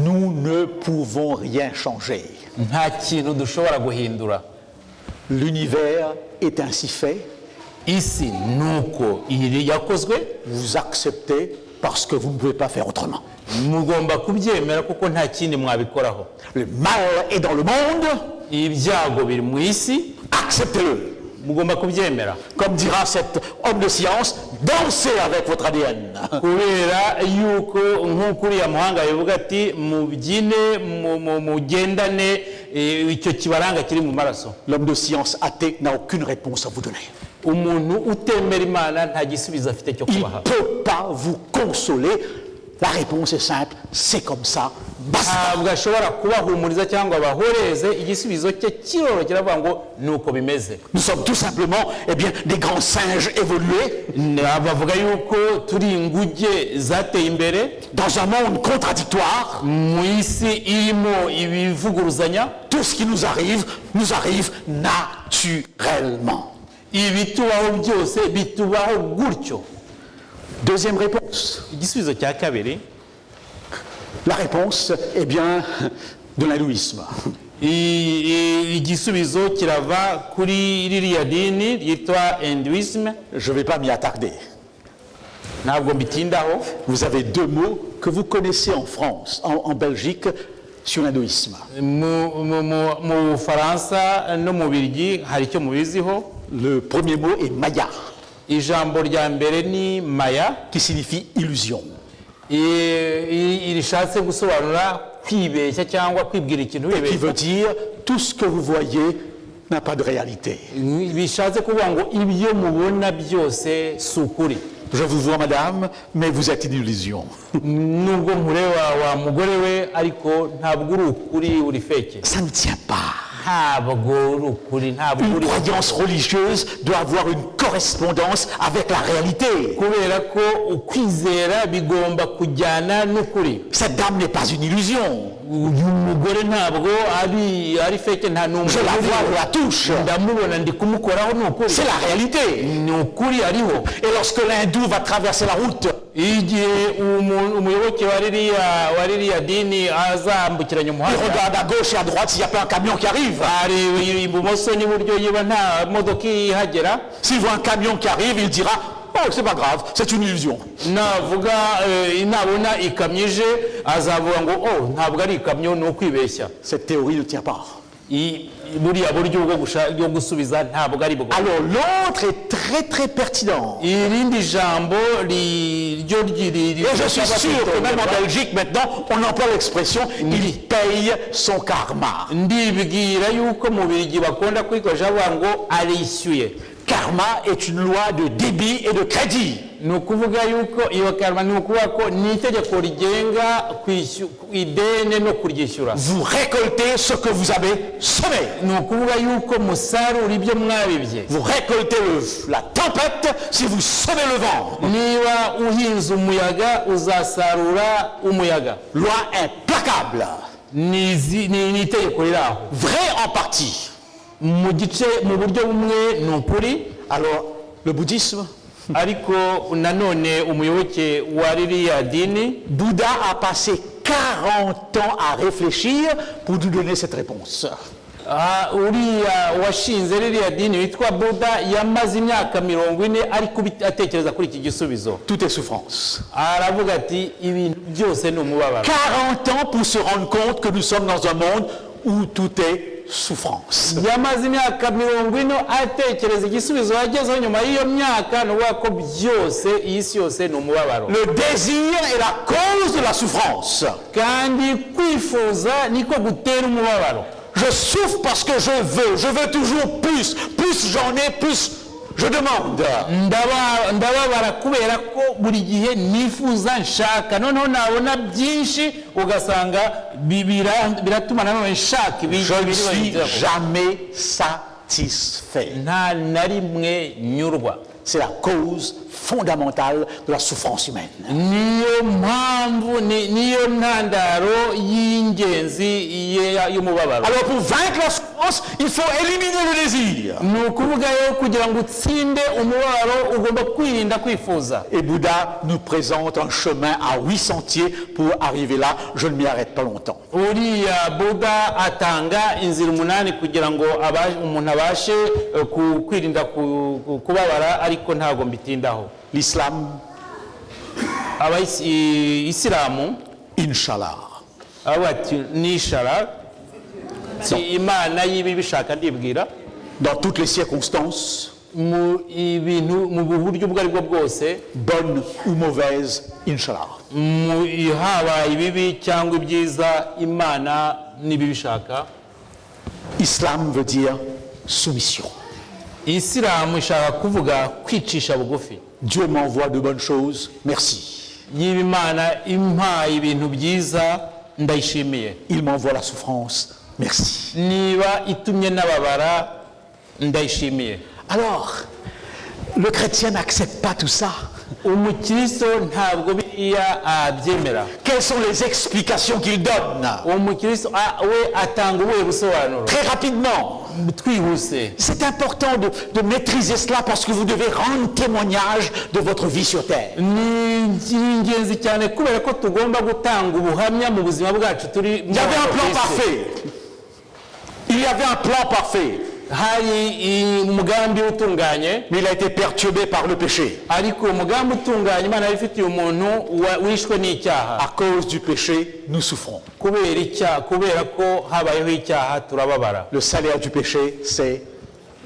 Nous ne pouvons rien changer. L'univers est ainsi fait. Vous acceptez parce que vous ne pouvez pas faire autrement. Le mal est dans le monde. Acceptez-le. Comme dira cet homme de science, dansez avec votre ADN. L'homme de science athée n'a aucune réponse à vous donner. Il ne peut pas vous consoler. La réponse est simple, c'est comme ça. Nous sommes tout simplement des grands singes évolués dans un monde contradictoire. Tout ce qui nous arrive naturellement. ibitubaho byose bitubaho gutyo. Deuxième réponse. Igisubizo cya kabiri, La réponse est bien de l'hindouisme. igisubizo kirava kuri ririya dini ryitwa hinduisme. Je ne vais pas m'y attarder. Ntabwo mbitindaho. Vous avez deux mots que vous connaissez en France, en Belgique, sur l'hindouisme. Mu Bufaransa no mu Bubiligi hari icyo mubiziho. Le premier mot est Maya, Ijambo rya mbere ni Maya, qui signifie illusion. rishatse gusobanura kwibeshya cyangwa kwibwira ikintu Et qui veut wibeshya. dire tout ce que vous voyez n'a pas de réalité. Bishatse kuvuga ngo ibyo mubona byose si ukuri. Je vous vois, madame, mais vous êtes une illusion. Nubwo mureba wa mugore we ariko ntabwo uri ukuri, uri feke. Ça ne tient pas. Ntabwo uri ukuri, ntabwo Une uri croyance religieuse doit avoir une correspondance avec la réalité. kubera ko ukwizera bigomba kujyana n'ukuri. Cette dame n'est pas une illusion. Uyu mugore ntabwo ari feke, nta n'umwe. Je la vois, je la touche. Ndamubona ndi kumukoraho, ni ukuri. C'est la réalité. Ni ukuri ariho. Et lorsque l'hindou va traverser la route, Igihe umuyoboke wa ririya dini azambukiranya il umuhanda, regarde à gauche et à droite s'il n'y a pas un camion qui arrive. areba ibumoso n'iburyo yiba nta modoka ihagera. S'il voit un camion qui arrive, il dira « Oh, c'est pas grave, c'est une illusion. Navuga nabona ikamyo ije azavuga ngo oh ntabwo ari ikamyo, ni ukwibeshya. » Cette théorie ne tient pas. Buriya buryo bwo gusubiza ntabwo ari bwo. Alors l'autre est très très pertinent. Irindi jambo ryo Et je suis sûr que même en Belgique maintenant, on emploie l'expression « il paye son karma ». ndibwira yuko mu Bubiligi bakunda kwikoresha bavuga ngo arishyuye. Karma est une loi de débit et de crédit. Ni ukuvuga yuko iyo karma, ni ukuvuga ko ni itegeko rigenga ideni no kuryishyura. Vous récoltez ce que vous avez semé. Ni ukuvuga yuko musarura ibyo mwabibye. Vous récoltez la tempête si vous semez le vent. Niba uhinze umuyaga uzasarura umuyaga. Loi implacable. Ni itegeko riri aho. Vrai en partie. Mu buryo bumwe ni ukuri. Alors, le bouddhisme, Ariko nanone umuyoboke wa ririya dini, Bouddha a passé 40 ans à réfléchir pour nous donner cette réponse. uriya washinze ririya dini witwa Buddha yamaze imyaka 40 ariko atekereza kuri iki gisubizo. Tout est souffrance. Aravuga ati ibintu byose ni umubabaro. 40 ans pour se rendre compte que nous sommes dans un monde où tout est souffrance. Yamaze imyaka 40 atekereza igisubizo yagezeho nyuma y'iyo myaka, nuvuga ko byose iyi si yose ni umubabaro. Le désir est la cause de la souffrance. Kandi kwifuza niko gutera umubabaro. Je souffre parce que je veux toujours plus j'en ai, plus je demande. Ndababara kubera ko buri gihe nifuza nshaka, noneho nabona byinshi ugasanga biratuma nanone nshaka Je ne suis jamais satisfait. nta na rimwe nyurwa. C'est la cause fondamentale de la souffrance humaine. Niyo mpamvu niyo ntandaro y'ingenzi y'umubabaro. Alors pour vaincre la souffrance, il faut éliminer le désir. Ni ukuvuga yo kugira ngo utsinde umubabaro ugomba kwirinda kwifuza. Et Bouddha nous présente un chemin à 8 sentiers pour arriver là. Je ne m'y arrête pas longtemps. Uriya Buddha atanga inzira 8 kugira ngo umuntu abashe kwirinda kubabara, ariko ntago mbitindaho. L'islam, Isilamu, Inch'Allah. abati nishara si Imana y'ibi bishaka ndibwira Dans toutes les circonstances, mu buryo ubwo aribwo bwose, bonnes ou mauvaises, Inch'Allah. haba ibibi cyangwa ibyiza, Imana nibi bishaka. Islam veut dire soumission. Isilamu ishaka kuvuga kwicisha bugufi. Dieu m'envoie de bonnes choses, merci. Yiba Imana impaye ibintu byiza, ndayishimiye. Il m'envoie la souffrance, merci. Niba itumye nababara, ndayishimiye. Alors, le chrétien n'accepte pas tout ça. Umukristo ntabwo biriya abyemera. Quelles sont les explications qu'il donne? Umukristo we atanga ubuhe busobanuro? Très rapidement. twihuse. C'est important de maîtriser cela parce que vous devez rendre témoignage de votre vie sur terre. Ni ingenzi cyane kubera ko tugomba gutanga ubuhamya mu buzima bwacu turi. Il y avait un plan parfait. Il y avait un plan parfait. Hari umugambi utunganye, mais il a été perturbé par le péché. ariko umugambi utunganye Imana yifitiye umuntu wishwe n'icyaha. À cause du péché, nous souffrons. kubera ko habayeho icyaha turababara. Le salaire du péché, c'est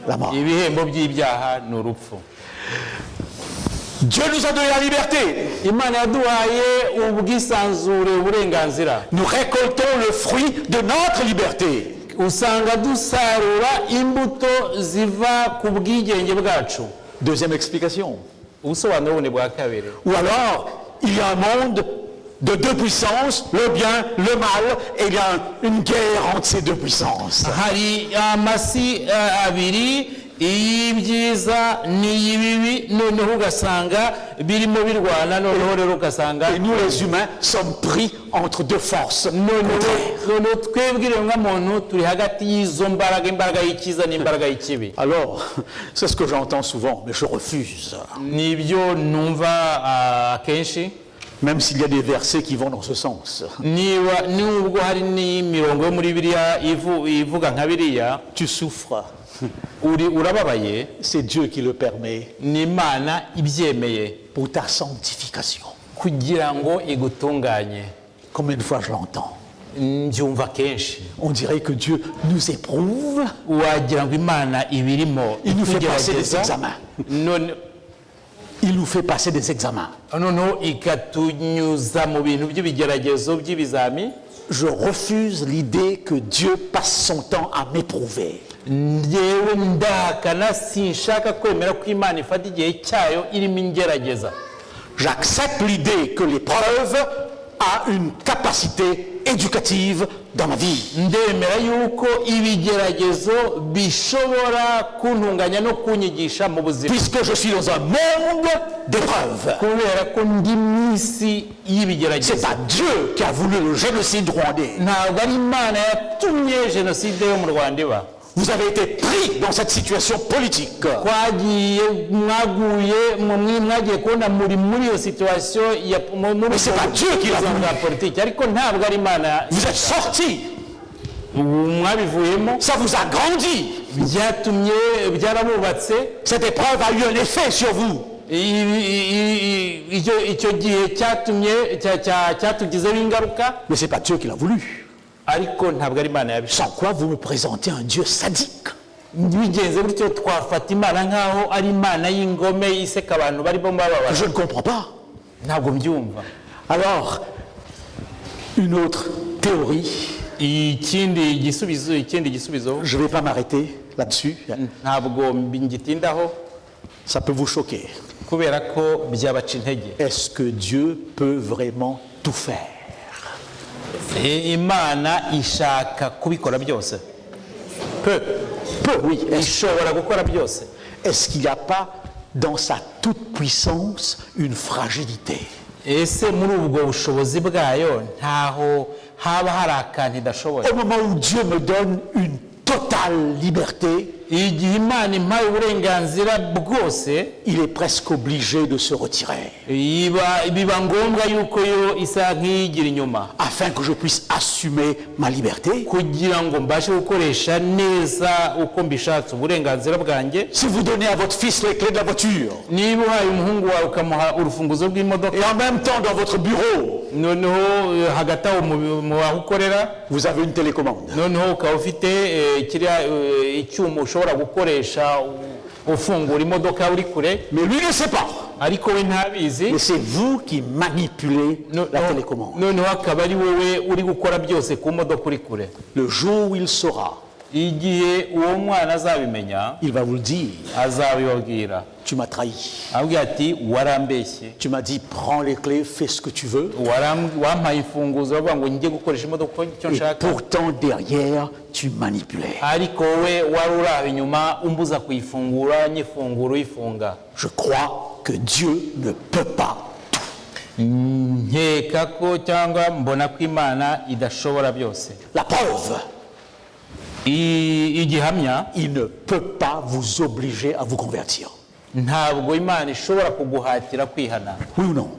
la mort. Ibihembo by'ibyaha ni urupfu. Dieu nous a donné la liberté. Imana yaduhaye ubwisanzure, uburenganzira. Nous récoltons le fruit de notre liberté. Usanga dusarura imbuto ziva ku bwigenge bwacu. Deuxième explication. Ubusobanuro bundi bwa kabiri. Ou alors, il y a un monde de deux puissances, le bien, le mal, et il y a une guerre entre ces deux puissances. Hari amasi abiri, iy'ibyiza n'iy'ibibi, noneho ugasanga birimo birwana, noneho rero ugasanga. Et nous les humains sommes pris entre deux forces. Noneho twebwe rero nk'amuntu turi hagati y'izo mbaraga, imbaraga y'icyiza n'imbaraga y'ikibi. Alors, c'est ce que j'entends souvent, mais je refuse. Nibyo numva akenshi. Même s'il y a des versets qui vont dans ce sens. Nubwo hari n'imirongo yo muri Bibiliya ivuga nka biriya, Tu souffres. urababaye, C'est Dieu qui le permet ni Imana ibyemeye pour ta sanctification. kugira ngo igutunganye. Combien de fois je l'entends? Mbyumva kenshi. On dirait que Dieu nous éprouve. Wagira ngo Imana ibirimo Il nous fait passer des itugerageza, examens. none Il nous fait passer des examens. noneho ikatunyuza mu bintu by'ibigeragezo by'ibizami. Je refuse l'idée que Dieu passe son temps à m'éprouver. Njyewe ndahakana, sinshaka kwemera ko Imana ifata igihe cyayo irimo ingerageza. J'accepte l'idée que l'épreuve a une capacité éducative dans ma vie. Ndemera yuko ibigeragezo bishobora kuntunganya no kunyigisha mu buzima. Puisque je suis dans un monde d'épreuves. Kubera ko ndi mu isi C'est y'ibigeragezo. pas Dieu qui a voulu le génocide rwandais. Ntabwo ari Imana yatumye jenoside yo mu Rwanda iba. Vous avez été pris dans cette situation politique. Mwagiye kubona muri iyo situation ya Mais c'est pas Dieu qui l'a voulu. politiki, ariko ntabwo ari Imana. Vous êtes sortis. Mwabivuyemo, Ça vous a grandi. byarabubatse. Cette épreuve a eu un effet sur vous. Icyo gihe cyatugizeho ingaruka, Mais c'est pas Dieu qui l'a voulu. ariko ntabwo ari Imana yabishaka. Sans quoi vous me présentez un Dieu sadique. Bigenze bityo twafata Imana nk'aho ari Imana y'ingome iseka abantu barimo bababara. Je ne comprends pas. Ntabwo mbyumva. Alors, une autre théorie, Ikindi gisubizo, je ne vais pas m'arrêter là-dessus, ntabwo ngitindaho ça peut vous choquer. kubera ko byabaca intege. Est-ce que Dieu peut vraiment tout faire? Imana ishaka kubikora byose. Peu, oui. Ishobora gukora byose. Est-ce qu'il n'y a pas dans sa toute-puissance une fragilité? Ese muri ubwo bushobozi bwayo ntaho haba hari akantu idashoboye? Au moment où Dieu me donne une totale liberté, Igihe Imana impaye uburenganzira bwose, il est presque obligé de se retirer biba ngombwa yuko yo isa nk'iyigira inyuma, afin que je puisse assumer ma liberté. kugira ngo mbashe gukoresha neza uko mbishatse uburenganzira bwanjye. Si vous donnez à votre fils les clés de la voiture, Niba uhaye umuhungu wawe ukamuha urufunguzo rw'imodoka, et en même temps dans votre bureau, noneho hagati aho mu aho ukorera, vous avez une télécommande. noneho ukaba ufite kiriya icyuma ushobora gukoresha ufungura imodoka uri kure, Mais lui ne sait pas. ariko we ntabizi. Mais c'est vous qui manipulez la télécommande. Noneho akaba ari wowe uri gukora byose ku modoka uri kure. Le jour où il saura, Igihe uwo mwana azabimenya, il va vous le dire. azabibabwira, Tu m'as trahi. abwira ati warambeshye, Tu m'as dit, prends les clés, fais ce que tu veux. wampaye imfunguzo bavuga ngo njye gukoresha imodoka icyo Et nshaka, pourtant, derrière, tu manipulais. ariko wowe wari uraho inyuma umbuza kuyifungura, nyifungura uyifunga. Je crois que Dieu ne peut pas. Nkeka ko cyangwa mbona ko Imana idashobora byose. La preuve, igihamya il ne peut pas vous obliger à vous convertir. ntabwo Imana ishobora kuguhatira kwihana. Oui ou non?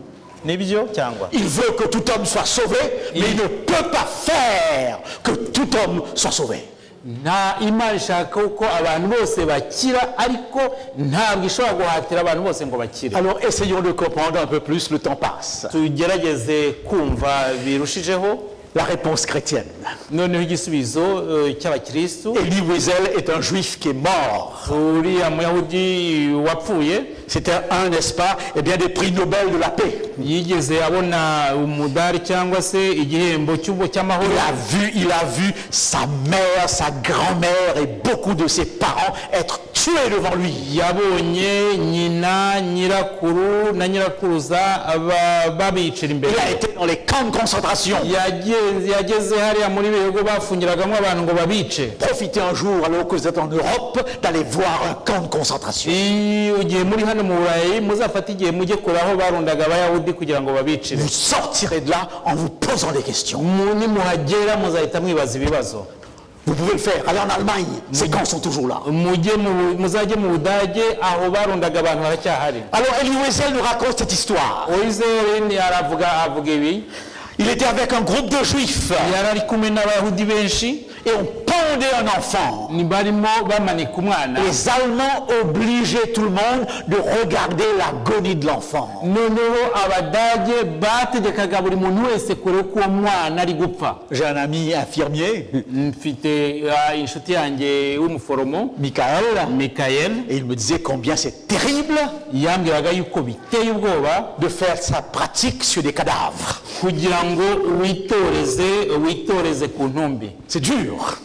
Nibyo cyangwa? Il veut que tout homme soit sauvé, mais il ne peut pas faire que tout homme soit sauvé. nta Imana ishaka ko abantu bose bakira, ariko ntabwo ishobora guhatira abantu bose ngo bakire. Alors essayons de comprendre un peu plus, le temps passe. Tugerageze kumva birushijeho La réponse chrétienne. noneho igisubizo cy'abakristu. Elie Wiesel est un juif qui est mort. uriya muyahudi wapfuye C'était un, n'est-ce pas, eh bien, des prix Nobel de la paix. yigeze abona umudari cyangwa se igihembo cy'amahoro. Il a vu sa mère, sa grand-mère et beaucoup de ses parents être tués devant lui. yabonye nyina, nyirakuru na nyirakuruza babicira imbere. Il a été dans les camps de concentration. yageze hariya muri bihugu bafungiragamo abantu ngo babice. Profitez un jour, alors que vous êtes en Europe, d'aller voir un camp de concentration. ugiye muri hano mu Burayi muzafata igihe mujye kuraho barundaga abayahudi kugira ngo babicire. Vous sortirez de là en vous posant des questions. nimuhagera muzahita mwibaza ibibazo. Vous pouvez le faire. Allez en Allemagne, ces camps sont toujours là. muzajye mu Budage, aho barundaga abantu baracyahari. Alors Elie Wiesel nous raconte cette histoire. Wiesel avuga ibi. Il était avec un groupe de juifs yari ari kumwe n'abayahudi benshi, et on pendait un enfant. barimo bamanika umwana. Les Allemands obligeaient tout le monde de regarder l'agonie de l'enfant. noneho abadage bategekaga buri muntu wese kure ko uwo mwana ari gupfa. J'ai un ami infirmier, mfite inshuti yanjye w'umuforomo Michael, et il me disait combien c'est terrible yambwiraga yuko biteye ubwoba de faire sa pratique sur des cadavres. kugira ngo witoreze ku ntumbi. C'est dur,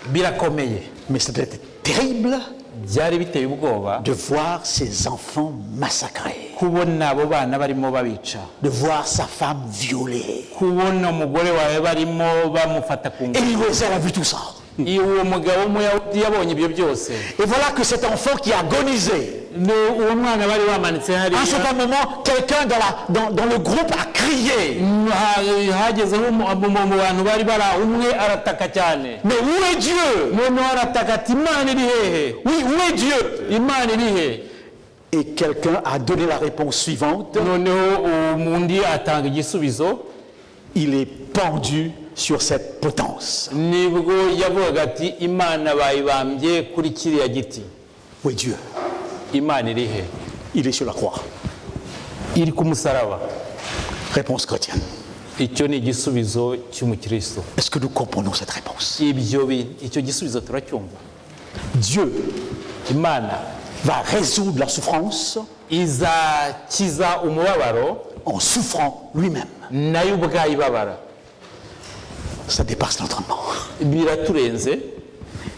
birakomeye. mais c'était terrible byari biteye ubwoba de voir ses enfants massacrés, kubona abo bana barimo babica, de voir sa femme violée. kubona umugore wawe barimo bamufata ku ngufu. Elie Wiesel a vu tout ça. uwo mugabo w'umuyahudi yabonye ibyo byose. Et voilà que cet enfant qui agonisait, uwo mwana bari bamanitse à un hariya, certain moment, quelqu'un dans le groupe a crié. hagezeho mu bantu bari bara umwe arataka cyane. Mais où est Dieu? noneho arataka ati Imana iri hehe? Oui, où est Dieu? Imana iri he? Et quelqu'un a donné la réponse suivante. noneho undi atanga igisubizo. Il est pendu sur cette potence. nibwo yavugaga ati Imana bayibambye kuri kiriya giti. Où est Dieu? Imana iri he? Il est sur la croix. iri ku musaraba. Réponse chrétienne. icyo ni igisubizo cy'umukristo. Est-ce que nous comprenons cette réponse? icyo gisubizo turacyumva. Dieu Imana va résoudre la souffrance izakiza umubabaro en souffrant lui-même. nayo ubwayo ibabara. Ça dépasse l'entendement. biraturenze.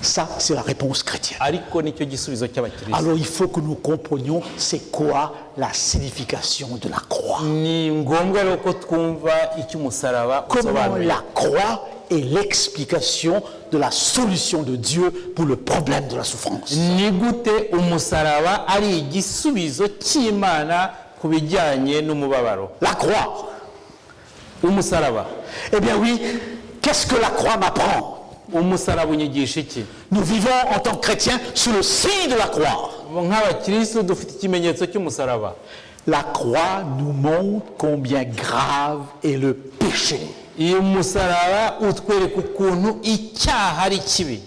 Ça, c'est la réponse chrétienne. ariko nicyo gisubizo cy'abakristo. Alors il faut que nous comprenions c'est quoi la signification de la croix. ni ngombwa rero ko twumva icyo umusaraba Comment usobanuye. la croix est l'explication de la solution de Dieu pour le problème de la souffrance. ni gute umusaraba ari igisubizo cy'Imana ku bijyanye n'umubabaro. La croix. umusaraba. Eh bien oui, qu'est-ce que la croix m'apprend? umusaraba unyigisha iki? Nous vivons en tant que chrétiens sous le signe de la croix. nk'abakristo dufite ikimenyetso cy'umusaraba. La croix nous montre combien grave est le péché. uyu musaraba utwereka ukuntu icyaha ari kibi.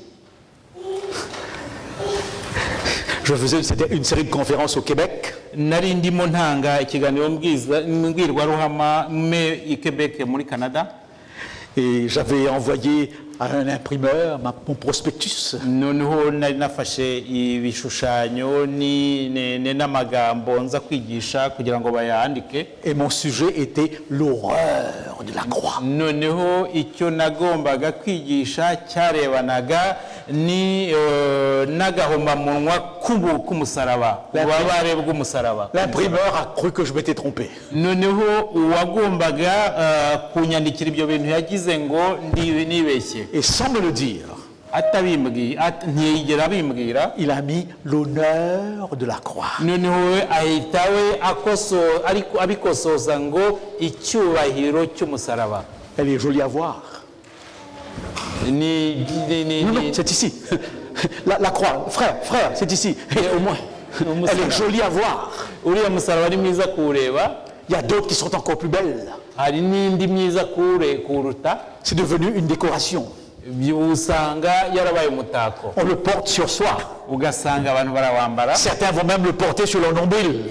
Je faisais une série de conférences au Québec. nari ndimo ntanga ikiganiro mbwirwaruhame i Quebec muri Canada. Et j'avais envoyé à un imprimeur mon prospectus. noneho nari nafashe ibishushanyo n'amagambo nza kwigisha kugira ngo bayandike. Et mon sujet était l'horreur de la croix. noneho icyo nagombaga kwigisha cyarebanaga n'agahomamunwa k'umusaraba, ububabare bw'umusaraba. L'imprimeur a cru que je m'étais trompé. noneho uwagombaga kunyandikira ibyo bintu yagize ngo nibeshye. Et sans me le dire, ntiyigera abimbwira. il a mis l'honneur de la croix. noneho we ahita we abikosoza ngo icyubahiro cy'umusaraba. Elle est jolie à voir. Non, non, c'est ici. La croix, frère, c'est ici. Et au moins, elle est jolie à voir. uriya musaraba ni mwiza kuwureba. Il y a d'autres qui sont encore plus belles. hari n'indi myiza kuruta. C'est devenu une décoration. usanga yarabaye umutako. On le porte sur soi. ugasanga abantu barawambara. Certains vont même le porter sur leur nombril.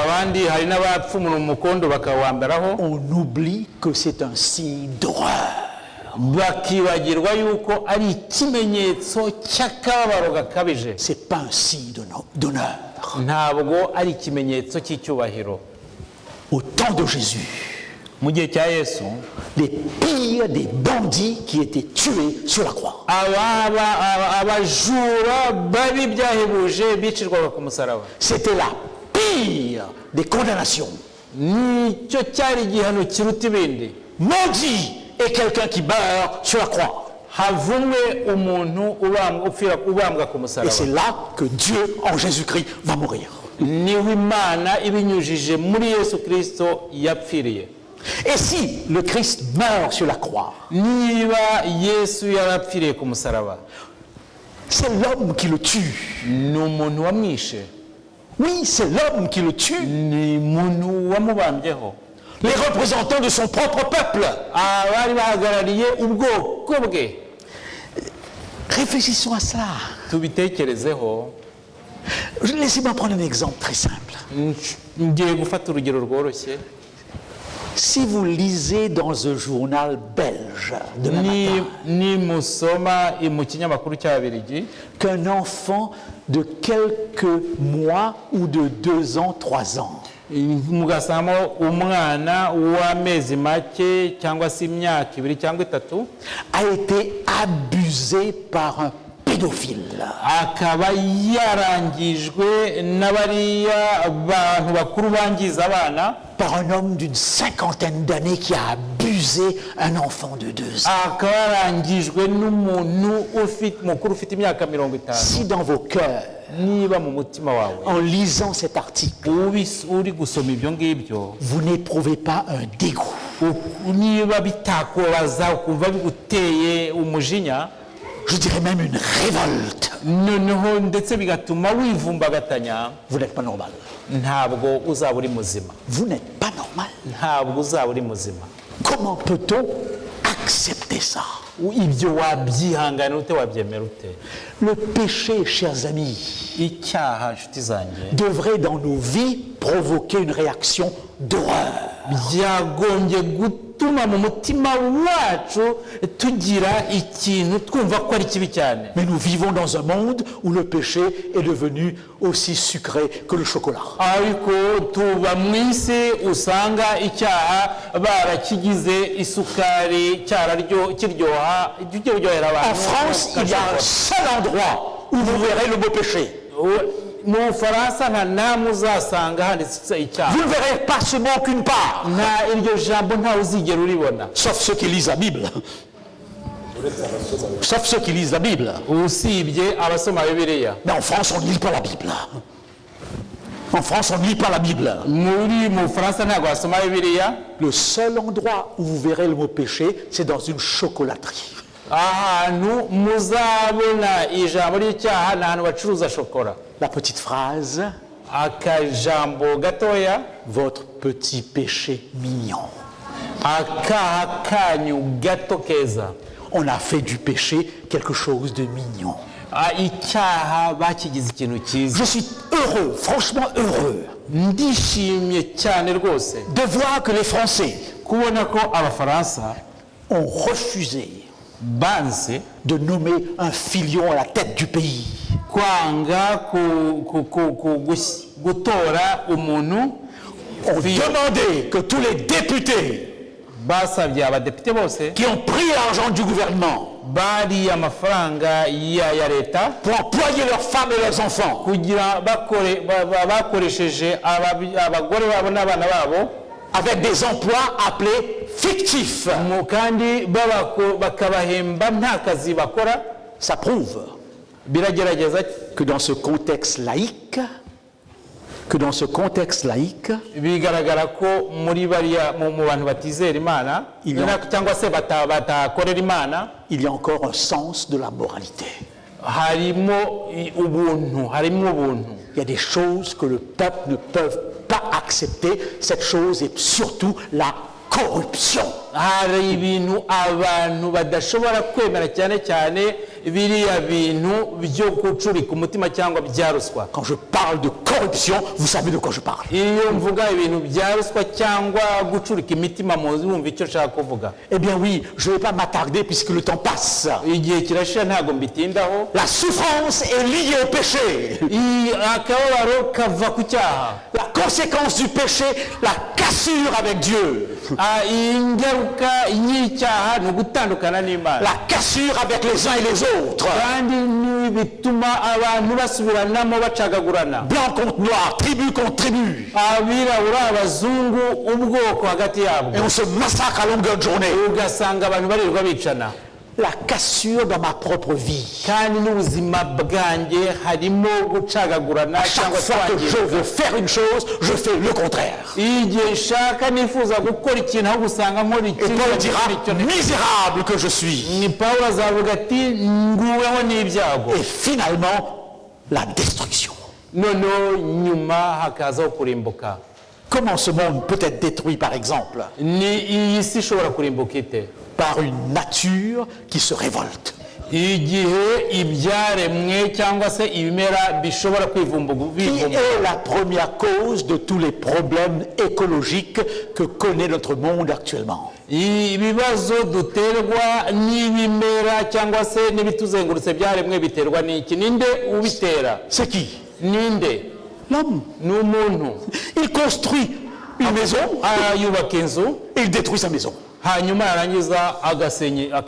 abandi hari n'abapfumura umukondo bakawambaraho. On oublie que c'est un signe d'horreur. bakibagirwa yuko ari ikimenyetso cy'akababaro gakabije. C'est pas un signe d'honneur. ntabwo ari ikimenyetso cy'icyubahiro. Au temps de Jésus, mu gihe cya Yesu, les pires des bandits qui étaient tués sur la croix. abajura babi byahebuje bicirwaga ku musaraba. C'était la pire des condamnations. nicyo cyari igihano kiruta ibindi. Maudit est quelqu'un qui meurt sur la croix. havumwe umuntu ubambwa ku musaraba. Et c'est là que Dieu en Jésus-Christ va mourir. niho Imana ibinyujije muri Yesu Kristo yapfiriye. Et si le Christ meurt sur la croix, niba Yesu yarapfiriye ku musaraba, c'est l'homme qui le tue. ni umuntu wamwishe. Oui, c'est l'homme qui le tue. ni umuntu wamubambyeho. Les représentants de son propre peuple. abari bahagarariye ubwoko bwe. Réfléchissons à cela. tubitekerezeho. Laissez-moi prendre un exemple très simple. ngiye gufata urugero rworoshye. Si vous lisez dans un journal belge demain matin ni musoma mu kinyamakuru cy'Ababiligi qu'un enfant de quelques mois ou de 2 ans, 3 ans mugasamo umwana w'amezi make cyangwa se imyaka 2 cyangwa 3 a été abusé par un pédophile. akaba yarangijwe n'abariya bantu bakuru bangiza abana. Par un homme d'une 50aine d'années qui a abusé un enfant de 2 ans. akaba yarangijwe n'umuntu mukuru ufite imyaka 50. Si dans vos cœurs, niba mu mutima wawe en lisant cet article, uri gusoma ibyo ngibyo, vous n'éprouvez pas un dégoût, niba bitakubaza ukumva biguteye umujinya, je dirais même une révolte, noneho ndetse bigatuma wivumbagatanya, vous n'êtes pas normal. ntabwo uzaba uri muzima. Vous n'êtes pas normal. ntabwo uzaba uri muzima. Comment peut-on accepter ça? ibyo wabyihanganira ute, wabyemera ute? Le péché, chers amis, icyaha nshuti zanjye devrait dans nos vies provoquer une réaction d'horreur. byagombye gutuma mu mutima wacu tugira ikintu twumva ko ari kibi cyane. Mais nous vivons dans un monde où le péché est devenu aussi sucré que le chocolat. ariko tuba mu isi usanga icyaha barakigize isukari kiryohera abantu. En France, il y a un seul endroit où vous verrez le mot péché. mu Bufaransa nta namwe uzasanga handitse icyaha. Vous ne verrez pas ce mot qu'une part. nta iryo jambo ntawe uzigera uribona. Sauf ceux qui lisent la Bible. Sauf ceux qui lisent la Bible. usibye abasoma Bibiliya. Mais en France, on ne lit pas la Bible. En France, on ne lit pas la Bible. mu Bufaransa ntabwo basoma Bibiliya. Le seul endroit où vous verrez le mot péché, c'est dans une chocolaterie. ahantu muzabona ijambo ry'icyaha ni ahantu bacuruza shokora. La petite phrase, akajambo gatoya, votre petit péché mignon. akaha kanyu gato keza. On a fait du péché quelque chose de mignon. icyaha bakigize ikintu cyiza. Je suis heureux, franchement heureux, ndishimye cyane rwose de voir que les Français kubona ko Abafaransa ont refusé banze de nommer un filion à la tête du pays. kwanga gutora umuntu. On demandait que tous les députés basabye abadepite bose qui ont pris l'argent du gouvernement bari amafaranga ya leta pour employer leurs femmes et leurs enfants kugira bakoresheje abagore babo n'abana babo avec des emplois appelés fictifs. kandi bakabahemba nta kazi bakora. Ça prouve biragerageza que dans ce contexte laïque, que dans ce contexte laïque, bigaragara ko muri bariya mu bantu batizera imana cyangwa se batakorera imana, il y a encore un sens de la moralité. harimo ubuntu. Il y a des choses que le peuple ne peut pas accepter. Cette chose est surtout la corruption. hari ibintu abantu badashobora kwemera cyane cyane biriya bintu byo gucurika umutima cyangwa bya ruswa. Quand je parle de corruption, vous savez de quoi je parle. iyo mvuga ibintu bya ruswa cyangwa gucurika imitima muzi wumva icyo nshaka kuvuga. Eh bien oui, je ne vais pas m'attarder puisque le temps passe. igihe kirashira ntago mbitindaho. La souffrance est liée au péché. akababaro kava ku cyaha. La conséquence du péché, la cassure avec Dieu. ingaruka y'icyaha ni ugutandukana n'Imana. La cassure avec les uns et les autres. kandi bituma abantu basubiranamo bacagagurana. Blanc contre noir, tribu contre tribu. abirabura abazungu ubwoko hagati yabwo. Et on se massacre à longueur de journée. ugasanga abantu barirwa bicana. La cassure dans ma propre vie. kandi n'ubuzima bwanjye harimo gucagagurana À chaque cyangwa fois que je kwangirika. veux faire une chose, je fais le contraire. igihe nshaka nifuza gukora ikintu aho gusanga nkora Et Paul dira, misérable que je suis. ni Pawulo azavuga ati nguweho n'ibyago. Et finalement, la destruction. noneho nyuma hakazaho kurimbuka. Comment ce monde peut être détruit, par exemple? ni iyi si ishobora kurimbuka ite? Par une nature qui se révolte. igihe ibyaremwe cyangwa se ibimera bishobora Qui est la première cause de tous les problèmes écologiques que connaît notre monde actuellement? ibibazo duterwa n'ibimera cyangwa se n'ibituzengurutse byaremwe biterwa n'iki? ninde ubitera? C'est qui? ninde? L'homme. ni umuntu. Il construit une maison, yubaka inzu et il détruit sa maison. hanyuma yarangiza akayisenya.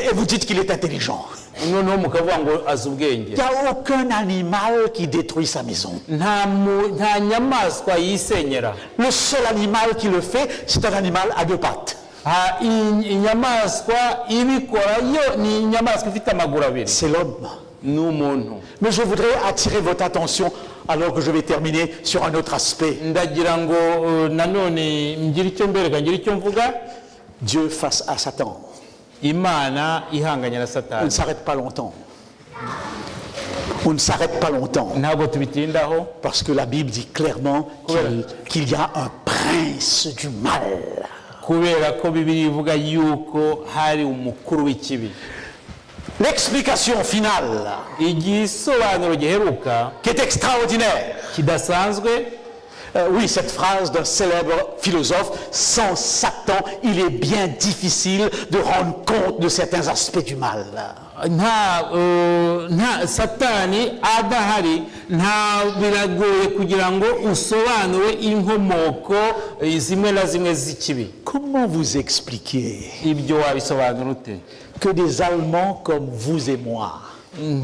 Et vous dites qu'il est intelligent. noneho mukavuga ngo azi ubwenge. Il n'y a aucun animal qui détruit sa maison. nta nyamaswa yisenyera. Le seul animal qui le fait, c'est un animal à deux pattes. inyamaswa ibikora yo ni inyamaswa ifite amaguru abiri. C'est l'homme. ni umuntu. Mais je voudrais attirer votre attention, alors que je vais terminer, sur un autre aspect. ndagira ngo nanone ngire icyo mbereka, ngire icyo mvuga. Dieu face à Satan. imana ihanganye na On ne satani. s'arrête pas longtemps. On ne s'arrête pas longtemps. ntabwo tubitindaho. Parce que la Bible dit clairement qu'il y a un prince du mal. kubera ko Bibiliya ivuga yuko hari umukuru w'ikibi. L'explication finale, igisobanuro giheruka qui est extraordinaire. kidasanzwe. Oui, cette phrase d'un célèbre philosophe, sans Satan, il est bien difficile de rendre compte de certains aspects du mal. nta satani adahari nta biragoye kugira ngo usobanure inkomoko zimwe na zimwe z'ikibi. Comment vous expliquer ibyo wabisobanura ute? que des Allemands comme vous et moi,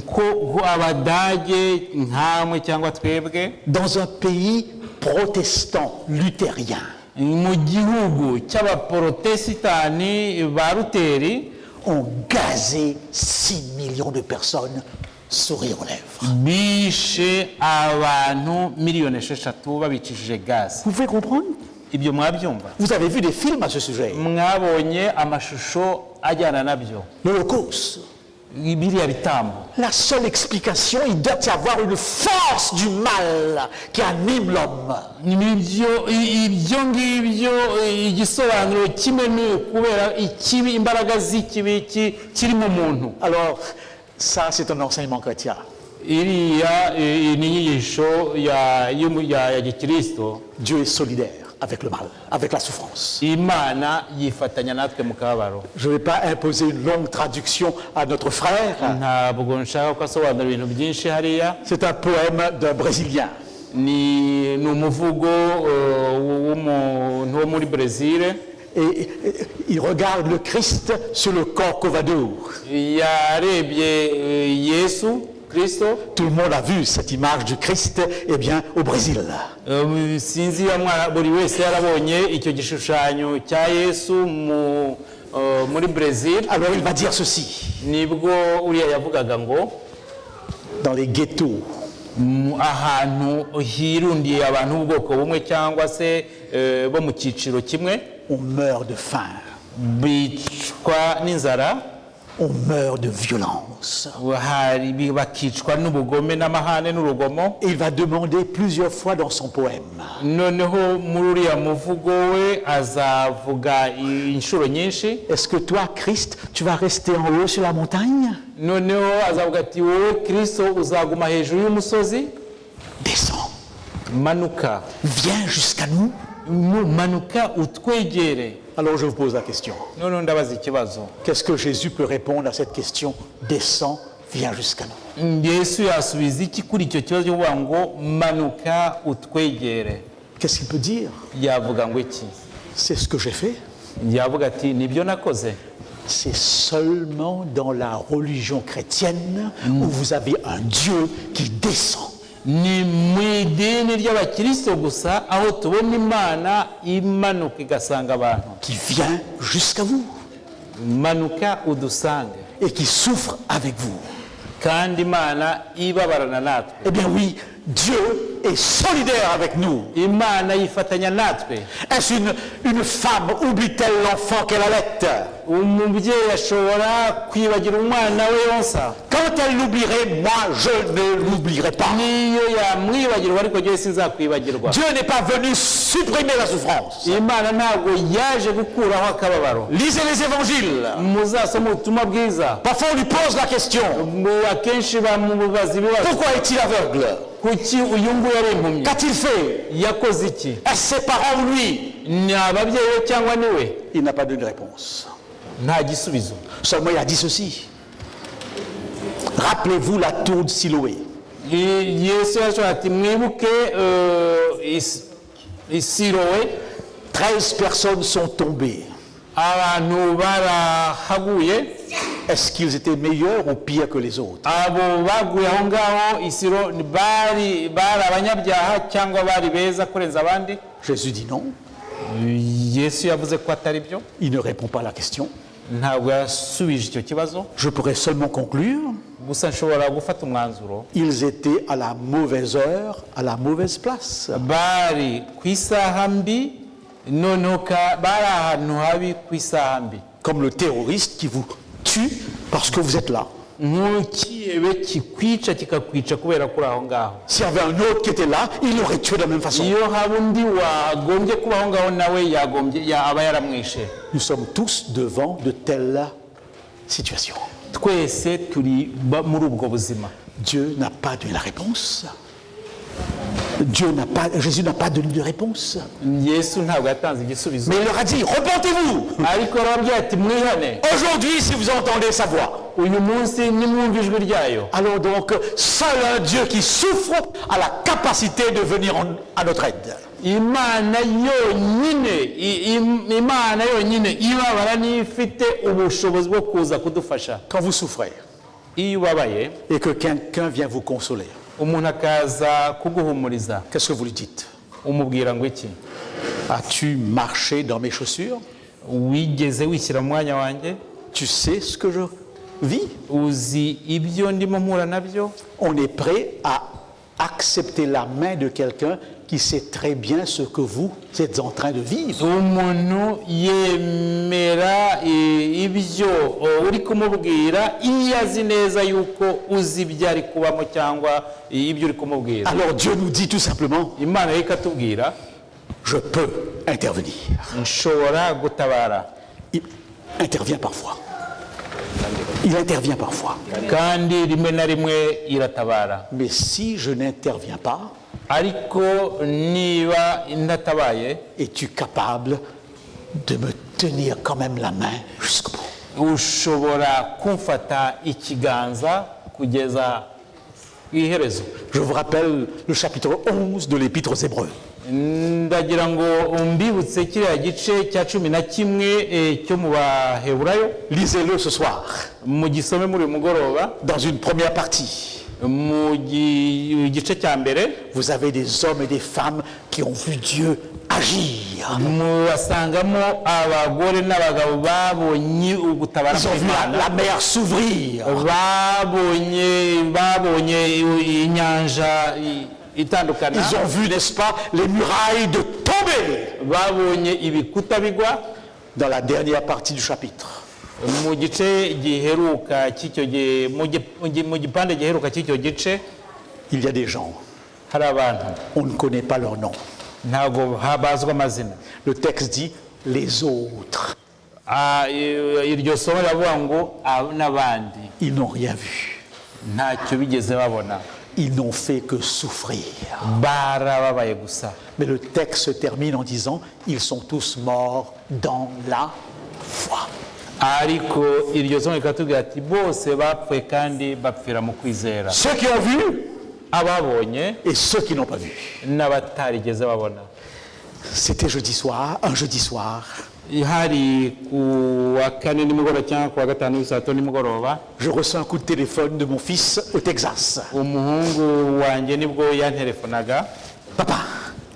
ko abadage nkamwe cyangwa twebwe, dans un pays protestant luthérien, mu gihugu cy'abaporotesitani ba Luteri, ont gazé 6 millions de personnes, sourire aux lèvres? bishe abantu miliyoni 6 babicishije gaze. Vous pouvez comprendre? ibyo mwabyumva? Vous avez vu des films à ce sujet? mwabonye amashusho ajyana nabyo, L'Holocauste. biriya bitambo. La seule explication, il doit y avoir une force du mal qui anime l'homme. ibyo ngibyo igisobanuro kimwe ni kubera ikibi, imbaraga z'ikibi kiri mu muntu. Alors, ça c'est un enseignement chrétien. iriya ni inyigisho ya gikristo. Dieu est solidaire avec le mal, avec la souffrance. imana yifatanya natwe mu kababaro. Je ne vais pas imposer une longue traduction à notre frère. ntabwo nshaka ko asobanura ibintu byinshi hariya. C'est un poème d'un Brésilien. ni umuvugo w'umuntu wo muri Brezil. Et il regarde le Christ sur le Corcovado. yarebye Yesu Kristo. Tout le monde a vu cette image du Christ, eh bien, au Brésil. sinzi buri wese yarabonye icyo gishushanyo cya Yesu muri Brezil. Alors il va dire ceci. nibwo uriya yavugaga ngo Dans les ghettos, ahantu hirundiye abantu b'ubwoko bumwe cyangwa se bo mu cyiciro kimwe, on meurt de faim, bicwa n'inzara, on meurt de violence. bakicwa n'ubugome n'amahane n'urugomo. Il va demander plusieurs fois dans son poème. Noneho muri uriya muvugo we azavuga inshuro nyinshi. Est-ce que toi, Christ, tu vas rester en haut sur la montagne? Noneho azavuga ati wowe Kristo uzaguma hejuru y'umusozi. Descends. Manuka. Viens jusqu'à nous. Manuka utwegere. Alors je vous pose la question. Noneho ndabaza ikibazo. Qu'est-ce que Jésus peut répondre à cette question? Descends, viens jusqu'à nous. Yesu yasubiza iki kuri icyo kibazo cyo kuvuga ngo manuka utwegere? Qu'est-ce qu'il peut dire? Yavuga ngo iki? C'est ce que j'ai fait. Yavuga ati nibyo nakoze. C'est seulement dans la religion chrétienne où vous avez un Dieu qui descend. Ni mu idini ry'abakristo gusa aho tubona Imana imanuka igasanga abantu, qui vient jusqu'à vous manuka udusange, et qui souffre avec vous. kandi Imana ibabarana natwe. Eh bien oui, Dieu est solidaire avec nous. Imana yifatanya natwe. Est-ce une femme oublie-t-elle l'enfant qu'elle allait? Umubyeyi ashobora kwibagira umwana we yonsa? Quand elle l'oublierait, moi je ne l'oublierai pas. Niyo yamwibagirwa ariko Yesu sinzakwibagirwa. Dieu n'est pas venu supprimer la souffrance. Imana ntabwo yaje gukuraho akababaro. Lisez les évangiles. Muzasoma ubutumwa bwiza. Parfois on lui pose la question. Akenshi bamubaza ibibazo. Pourquoi est-il aveugle? Kuki uyu nguyu ari impumyi? Qu'a-t-il fait? Yakoze iki? Est-ce ses parents ou lui? Ni ababyeyi be cyangwa ni we? Il n'a pas donné de réponse. Nta gisubizo. Seulement il a dit ceci. Rappelez-vous la tour de Siloé. Yesu yashobora ati mwibuke Siloé. 13 personnes sont tombées. Abantu barahaguye. Est-ce qu'ils étaient meilleurs ou pires que les autres? Abo baguye aho ngaho Isiro bari abanyabyaha cyangwa bari beza kurenza abandi? Jésus dit non. Yesu yavuze ko atari byo. Il ne répond pas à la question. Ntabwo yasubije icyo kibazo. Je pourrais seulement conclure. Gusa nshobora gufata umwanzuro. Ils étaient à la mauvaise heure, à la mauvaise place. Bari ku isaha mbi, noneho bari ahantu habi ku isaha mbi. Comme le terroriste qui vous tue parce que vous êtes là. Nk'ikihebe kikwica kikakwica kubera kuri aho ngaho. S'il y avait un autre qui était là, il l'aurait tué de la même façon. Iyo haba undi wagombye kuba aho ngaho nawe aba yaramwishe. Nous sommes tous devant de telles situations. Twese turi muri ubwo buzima. Dieu n'a pas donné la réponse. Jésus n'a pas donné de réponse. Yesu ntabwo yatanze igisubizo. Mais il leur a dit, repentez-vous. Ariko arababwira ati mwihane. Aujourd'hui, si vous entendez sa voix. Uyu munsi nimwumva ijwi ryayo. Alors donc, seul un Dieu qui souffre a la capacité de venir à notre aide. Imana yonyine ibabara n'ifite ubushobozi bwo kuza kudufasha. Quand vous souffrez iyo ubabaye et que quelqu'un vient vous consoler, umuntu akaza kuguhumuriza, qu'est-ce que vous lui dites? umubwira ngo iki? As-tu marché dans mes chaussures? Wigeze wishyira mu mwanya wanjye? Tu sais ce que je vis? Uzi ibyo ndimo mpura nabyo? On est prêt à accepter la main de quelqu'un qui sait très bien ce que vous êtes en train de vivre. Umuntu yemera ibyo uri kumubwira iyo azi neza yuko uzi ibyo ari kubamo cyangwa ibyo uri kumubwira. Alors Dieu nous dit tout simplement, Imana ikatubwira, je peux intervenir. Nshobora gutabara. Il intervient parfois. Il intervient parfois. Kandi rimwe na rimwe iratabara. Mais si je n'interviens pas, ariko niba ndatabaye, es-tu capable de me tenir quand même la main jusqu'au bout? Ushobora kumfata ikiganza kugeza iherezo. Je vous rappelle le chapitre 11 de l'Épître aux Hébreux. Ndagira ngo mbibutse kiriya gice cya 11 cyo mu Baheburayo. Lisez-le ce soir. Mugisome muri mugoroba. Dans une première partie. mu gice cya mbere vous avez des hommes et des femmes qui ont vu Dieu agir. murasangamo abagore n'abagabo babonye ugutabara Ils ont vu la mer s'ouvrir. babonye inyanja itandukana. Ils ont vu, n'est-ce pas, les murailles de tomber. babonye ibikuta bigwa. Dans la dernière partie du chapitre, mu gice giheruka cy'icyo mu gipande giheruka cy'icyo gice il y a des gens, hari abantu on ne connaît pas leur nom. ntabwo habazwa amazina. Le texte dit les autres. iryo somo riravuga ngo n'abandi Ils n'ont rien vu. ntacyo bigeze babona, Ils n'ont fait que souffrir. barababaye gusa. Mais le texte se termine en disant ils sont tous morts dans la foi. ariko iryo somo rikatubwira ati bose bapfuye kandi bapfira mu kwizera, Ceux qui ont vu ababonye et ceux qui n'ont pas vu. n'abatarigeze babona. C'était un jeudi soir. hari ku wa kane nimugoroba cyangwa ku wa gatanu saa tatu nimugoroba, Je reçois un coup de téléphone de mon fils au Texas. umuhungu wanjye nibwo yanterefonaga Papa,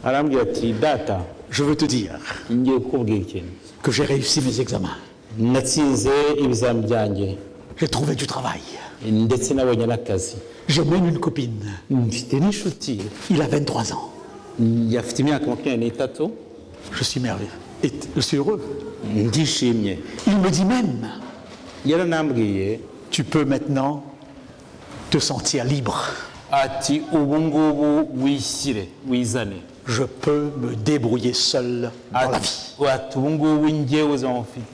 arambwira ati data, je veux te dire ngiye kukubwira ikintu, que j'ai réussi mes examens. natsinze ibizami byanjye J'ai trouvé du travail. ndetse nabonye n'akazi, J'ai même une copine. mfite n'inshuti Il a 23 ans. yafite imyaka 23. Je suis merveilleux. Et je suis heureux. ndishimye. Il me dit même, yaranambwiye tu peux maintenant te sentir libre. ati ubu ngubu wishyire wizane, Je peux me débrouiller seul dans la vie. ati ubu ngubu njyewe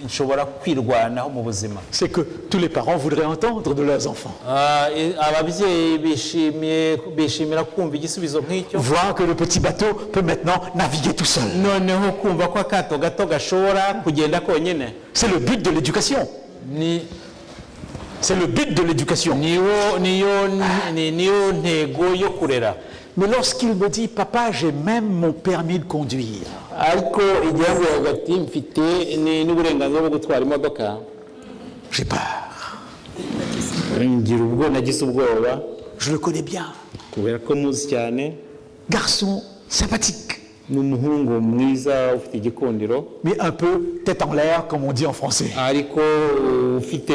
nshobora kwirwanaho mu buzima. C'est que tous les parents voudraient entendre de leurs enfants. ababyeyi bishimira kumva igisubizo nk'icyo, Voir que le petit bateau peut maintenant naviguer tout seul. noneho kumva ko akato gato gashobora kugenda konyine. C'est le but de l'éducation. C'est le but de l'éducation. niyo ntego yo kurera. Mais lorsqu'il me dit, papa, j'ai même mon permis de conduire, ariko igihugu hagati mfite n'uburenganzira bwo gutwara imodoka, j'ai peur. nagize ubwoba Je le connais bien. kubera ko muzi cyane. Garçon sympathique, ni umuhungu mwiza ufite igikundiro, mais un peu tête en l'air, comme on dit en français. ariko ufite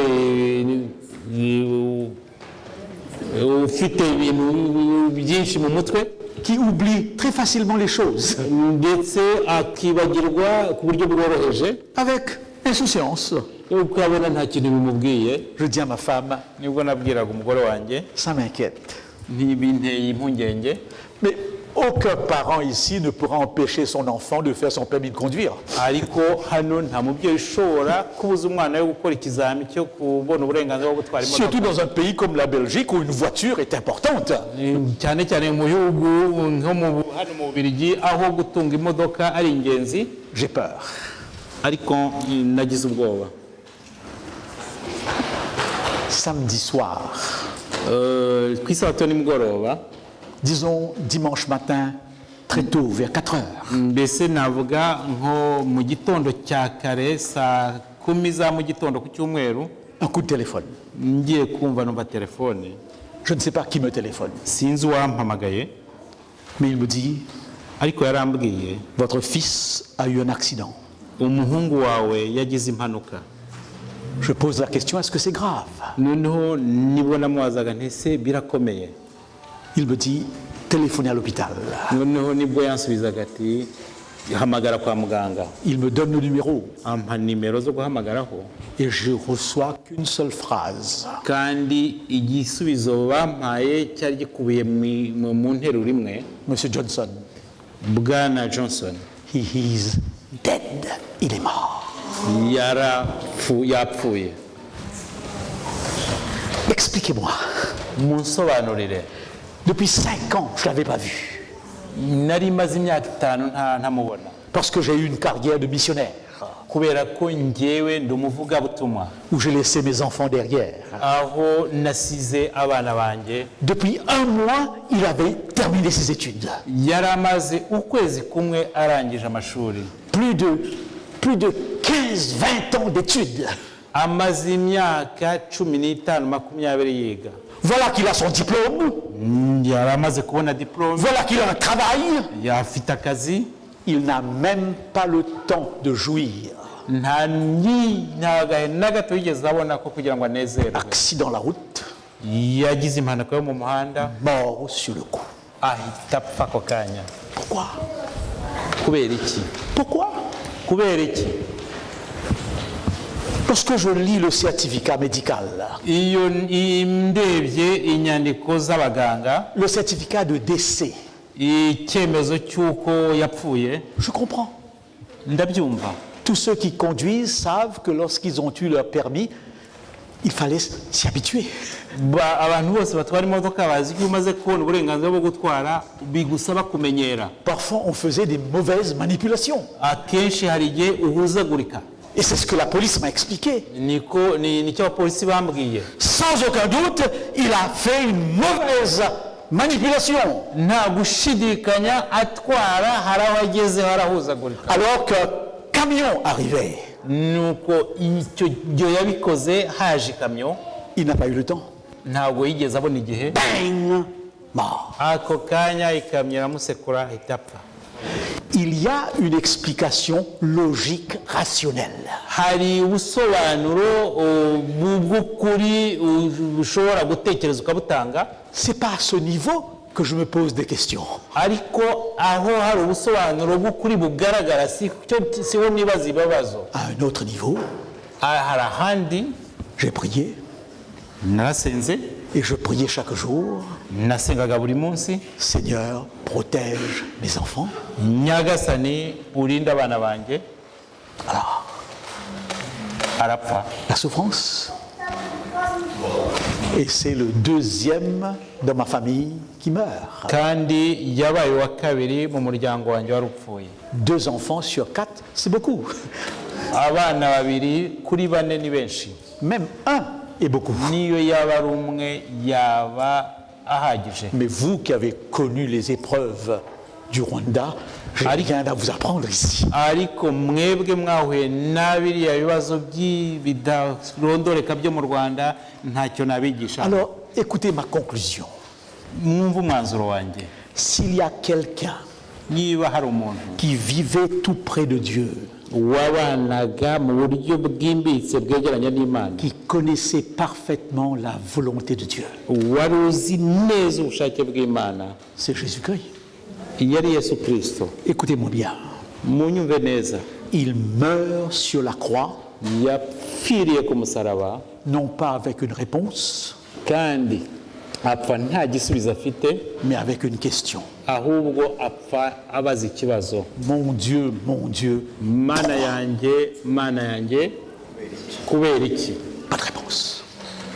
ibintu byinshi mu mutwe, Qui oublie très facilement les choses, ndetse akibagirwa ku buryo bworoheje, avec insouciance. ukabona nta kintu bimubwiye. Je dis à ma femme, nibwo nabwiraga umugore wanjye, ça m'inquiète. ntibinteye impungenge. Mais aucun parent ici ne pourra empêcher son enfant de faire son permis de conduire. ariko hano nta mubyeyi ushobora kubuza umwana we gukora ikizami cyo kubona uburenganzira bwo gutwara Surtout imodoka, dans un pays comme la Belgique où une voiture est importante. cyane cyane mu bihugu nko hano mu Bubiligi aho gutunga imodoka ari ingenzi. J'ai peur. ariko nagize ubwoba. Samedi soir, ku isabato nimugoroba, disons dimanche matin, très tôt, vers 4 heures, mbese navuga nko mu gitondo cya kare saa 10 za mu gitondo ku cyumweru, un coup de téléphone. ngiye kumva numva telefone, Je ne sais pas qui me téléphone, sinzi uwampamagaye, mais il me dit, ariko yarambwiye votre fils a eu un accident. umuhungu wawe yagize impanuka. Je pose la question, est-ce que c'est grave? noneho nibwo namubazaga ntese birakomeye. Il me dit, téléphonez à l'hôpital. noneho nibwo yansubizaga ati hamagara kwa muganga. Il me donne le numéro ampa nimero zo guhamagaraho, et je reçois qu'une seule phrase. kandi igisubizo bampaye cyari gikubiye mu nteruro imwe. Monsieur Johnson, Bwana Johnson he is dead. Il est mort. yapfuye. Expliquez-moi. munsobanurire. Depuis 5 ans, je ne l'avais pas vu. nari maze imyaka 5 ntamubona, Parce que j'ai eu une carrière de missionnaire, kubera ko njyewe ndi umuvugabutumwa, où j'ai laissé mes enfants derrière. aho nasize abana banjye. Depuis 1 mois, il avait terminé ses études. yari amaze ukwezi kumwe arangije amashuri, Plus de 15-20 ans d'études. amaze imyaka 15-20 yiga. Voilà qu'il a son diplôme. yari amaze kubona diplome, Voilà qu'il a un travail. afite akazi, Il n'a même pas le temps de jouir. nta gahe na gato yigeze abona ko kugira ngo anezerwe. Accident la route, Yagize impanuka yo mu muhanda, mort sur le coup. ahita apfa ako kanya. Pourquoi? Kubera iki? Pourquoi? Kubera iki? Lorsque je lis le certificat médical, Iyo ndebye inyandiko z'abaganga, le certificat de décès, icyemezo cy'uko yapfuye, je comprends. ndabyumva. Tous ceux qui conduisent savent que lorsqu'ils ont eu leur permis, il fallait s'y habituer. Abantu bose batwara imodoka bazi ko umaze kubona uburenganzira bwo gutwara bigusaba kumenyera. Parfois, on faisait des mauvaises manipulations. Akenshi hari igihe uhuzagurika. Et c'est ce que la police m'a expliqué. Nicyo abapolisi bambwiye. Sans aucun doute, il a fait une mauvaise manipulation. Nta gushidikanya atwara hari aho ageze harahuzagurika. Alors qu'un camion arrivait, Nuko icyo gihe yabikoze haje ikamyo, il n'a pas eu le temps. ntabwo yigeze abona igihe, Bang! Mort. ako kanya ikamyo iramusekura ahita apfa. Il y a une explication logique, rationnelle. Hari ubusobanuro bw'ukuri bushobora gutekereza ukabutanga, C'est pas à ce niveau que je me pose des questions. ariko aho hari ubusobanuro bw'ukuri bugaragara siho nibaza ibibazo. À un autre niveau, Hari ahandi j'ai prié narasenze, et je priais chaque jour. nasengaga buri munsi, Seigneur, protège mes enfants. Nyagasani urinde abana banjye, Alors, arapfa. la souffrance. Et c'est le deuxième de ma famille qui meurt. Kandi yabaye uwa kabiri mu muryango wanjye wari upfuye. 2 enfants sur 4, c'est beaucoup. Abana babiri kuri bane ni benshi, Même un est beaucoup. niyo yaba ari umwe yaba ahagije. Mais vous qui avez connu les épreuves du Rwanda, j'ai rien à vous apprendre ici. Ariko mwebwe mwahuye na biriya bibazo bidarondoreka byo mu Rwanda, ntacyo nabigisha. Alors, écoutez ma conclusion. Mwumva umwanzuro wanjye. S'il y a quelqu'un Niba hari umuntu qui vivait tout près de Dieu, wabanaga mu buryo bwimbitse bwegeranye n'Imana, qui connaissait parfaitement la volonté de Dieu, wari uzi neza ubushake bw'Imana, c'est Jésus-Christ. yari Yesu Kristo. Écoutez-moi bien. Munyumve neza, Il meurt sur la croix, yapfiriye ku musaraba, non pas avec une réponse, kandi apfa nta gisubizo afite, mais avec une question. ahubwo apfa abaza ikibazo. Mon Dieu, Mana yanjye, kubera iki? pas de réponse.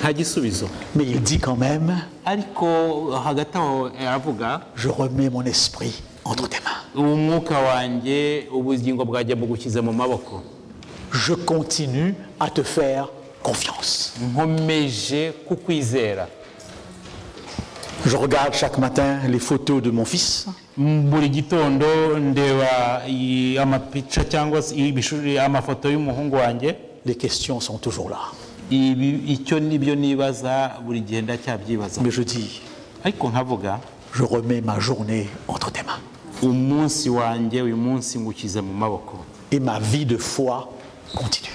Nta gisubizo. Mais il dit quand même, Ariko hagati aho aravuga, je remets mon esprit entre tes mains. umwuka wanjye, ubugingo bwanjye bugushyize mu maboko. Je continue à te faire confiance. Nkomeje kukwizera. Je regarde chaque matin les photos de mon fils. Buri gitondo ndeba amapica cyangwa amafoto y'umuhungu wanjye. Les questions sont toujours là. Icyo nibyo nibaza buri gihe ndacyabyibaza. Mais je dis, Ariko nkavuga, je remets ma journée entre tes mains. umunsi wanjye uyu munsi ngukize mu maboko. Et ma vie de foi continue.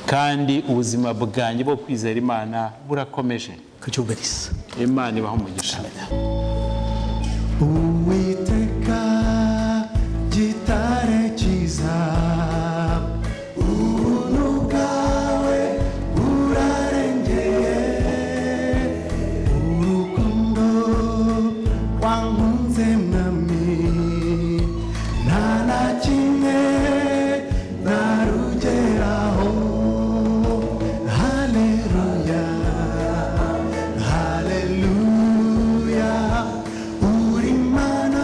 Kandi ubuzima bwanjye bwo kwizera Imana burakomeje. Que Dieu vous bénisse. Imana ibahe umugisha. Uwiteka gitare cyiza, ubuntu bwawe burarengeye, urukundo wankunze mwami, nta na kimwe narugeraho. Haleluya, haleluya, uri Imana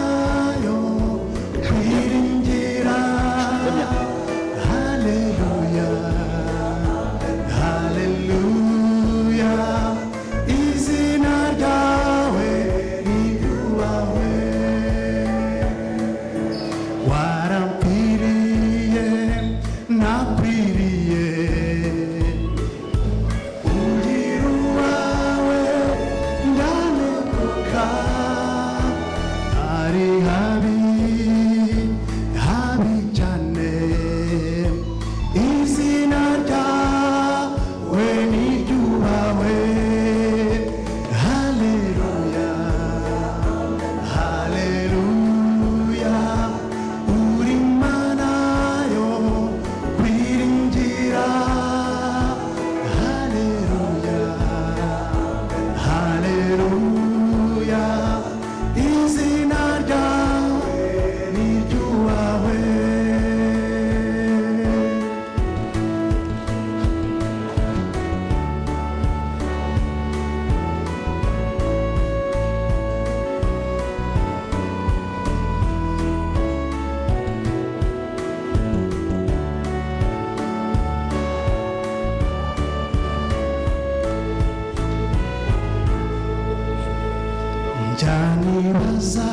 jyanibaza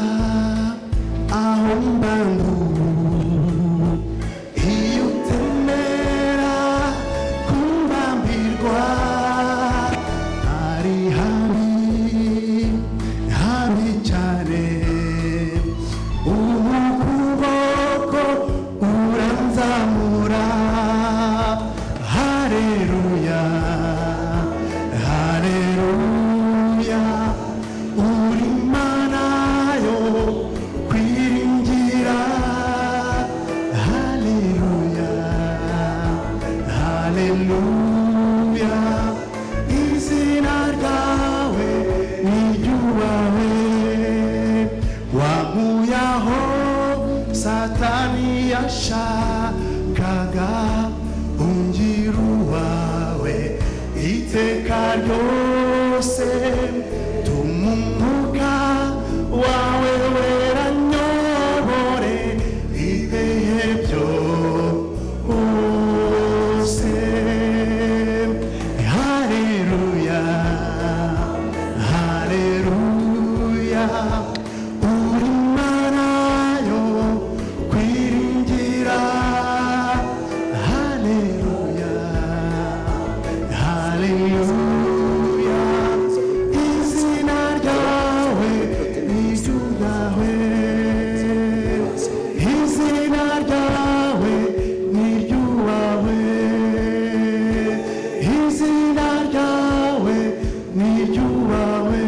aho mbangu iyo utemera kubambirwa ari habi cyane ubu kuboko uranzamura haleluya haleluya uri mana yo kwiringira haleluya haleluya izina ryawe niryubahe wankuyaho satani yashakaga ungira uwawe iteka ryose tuma umwuka wawe wera nyobore ibihe byose haleluya haleluya uri mana yo kwiringira haleluya haleluya izina ryawe niryubahe izina ryawe niryubahe izina ryawe niryubahe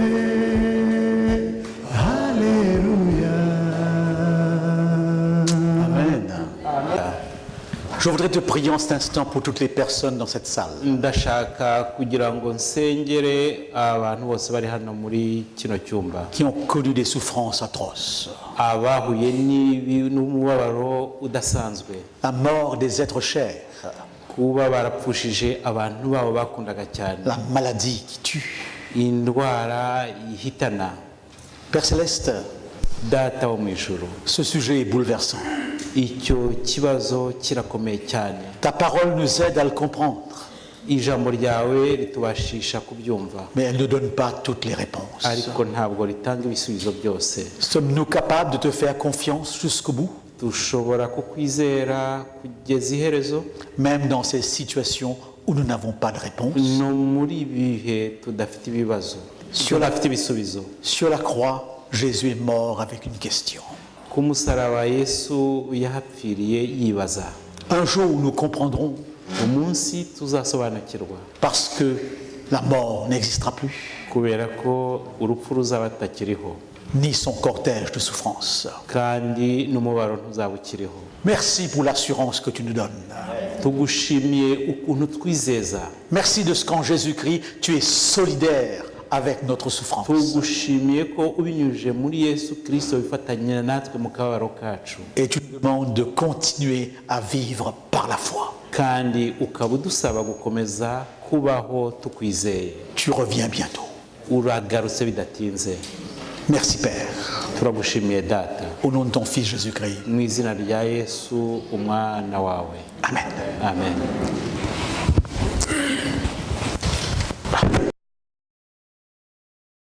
haleluya. Amen. Je voudrais te prier en cet instant pour toutes les personnes dans cette salle ndashaka kugira ngo nsengere abantu bose bari hano muri kino cyumba qui ont connu des souffrances atroces, abahuye n'umubabaro udasanzwe, la mort des êtres chers, kuba barapfushije abantu babo bakundaga cyane, la maladie qui tue. indwara ihitana. Père Céleste, Data wo mu ijuru, ce sujet est bouleversant. icyo kibazo kirakomeye cyane. Ta parole nous aide à le comprendre, Ijambo ryawe ritubashisha kubyumva, mais elle ne donne pas toutes les réponses. ariko ntabwo ritanga ibisubizo byose. Sommes-nous capables de te faire confiance jusqu'au bout, Dushobora kukwizera kugeza iherezo, même dans ces situations où nous n'avons pas de réponse? no muri ibihe tudafite ibibazo, tudafite ibisubizo. Sur la croix, Jésus est mort avec une question. Ku musaraba Yesu yahapfiriye yibaza. Un jour où nous comprendrons, Umunsi tuzasobanukirwa, parce que la mort n'existera plus, kubera ko urupfu ruzaba rutakiriho, ni son cortège de souffrance. kandi n'umubabaro ntuzaba ukiriho. Merci pour l'assurance que tu nous donnes. Tugushimiye ukuntu twizeza, Merci de ce qu'en Jésus-Christ, tu es solidaire avec notre souffrance. tugushimiye ko ubinyujije muri Yesu Kristo wifatanya natwe mu kababaro kacu, Et tu nous demandes de continuer à vivre par la foi. kandi ukaba udusaba gukomeza kubaho tukwizeye. Tu reviens bientôt. Uragarutse bidatinze. Merci Père. Turagushimiye Data, Au nom de ton Fils Jésus-Christ. mu izina rya Yesu umwana wawe. Amen. Amen.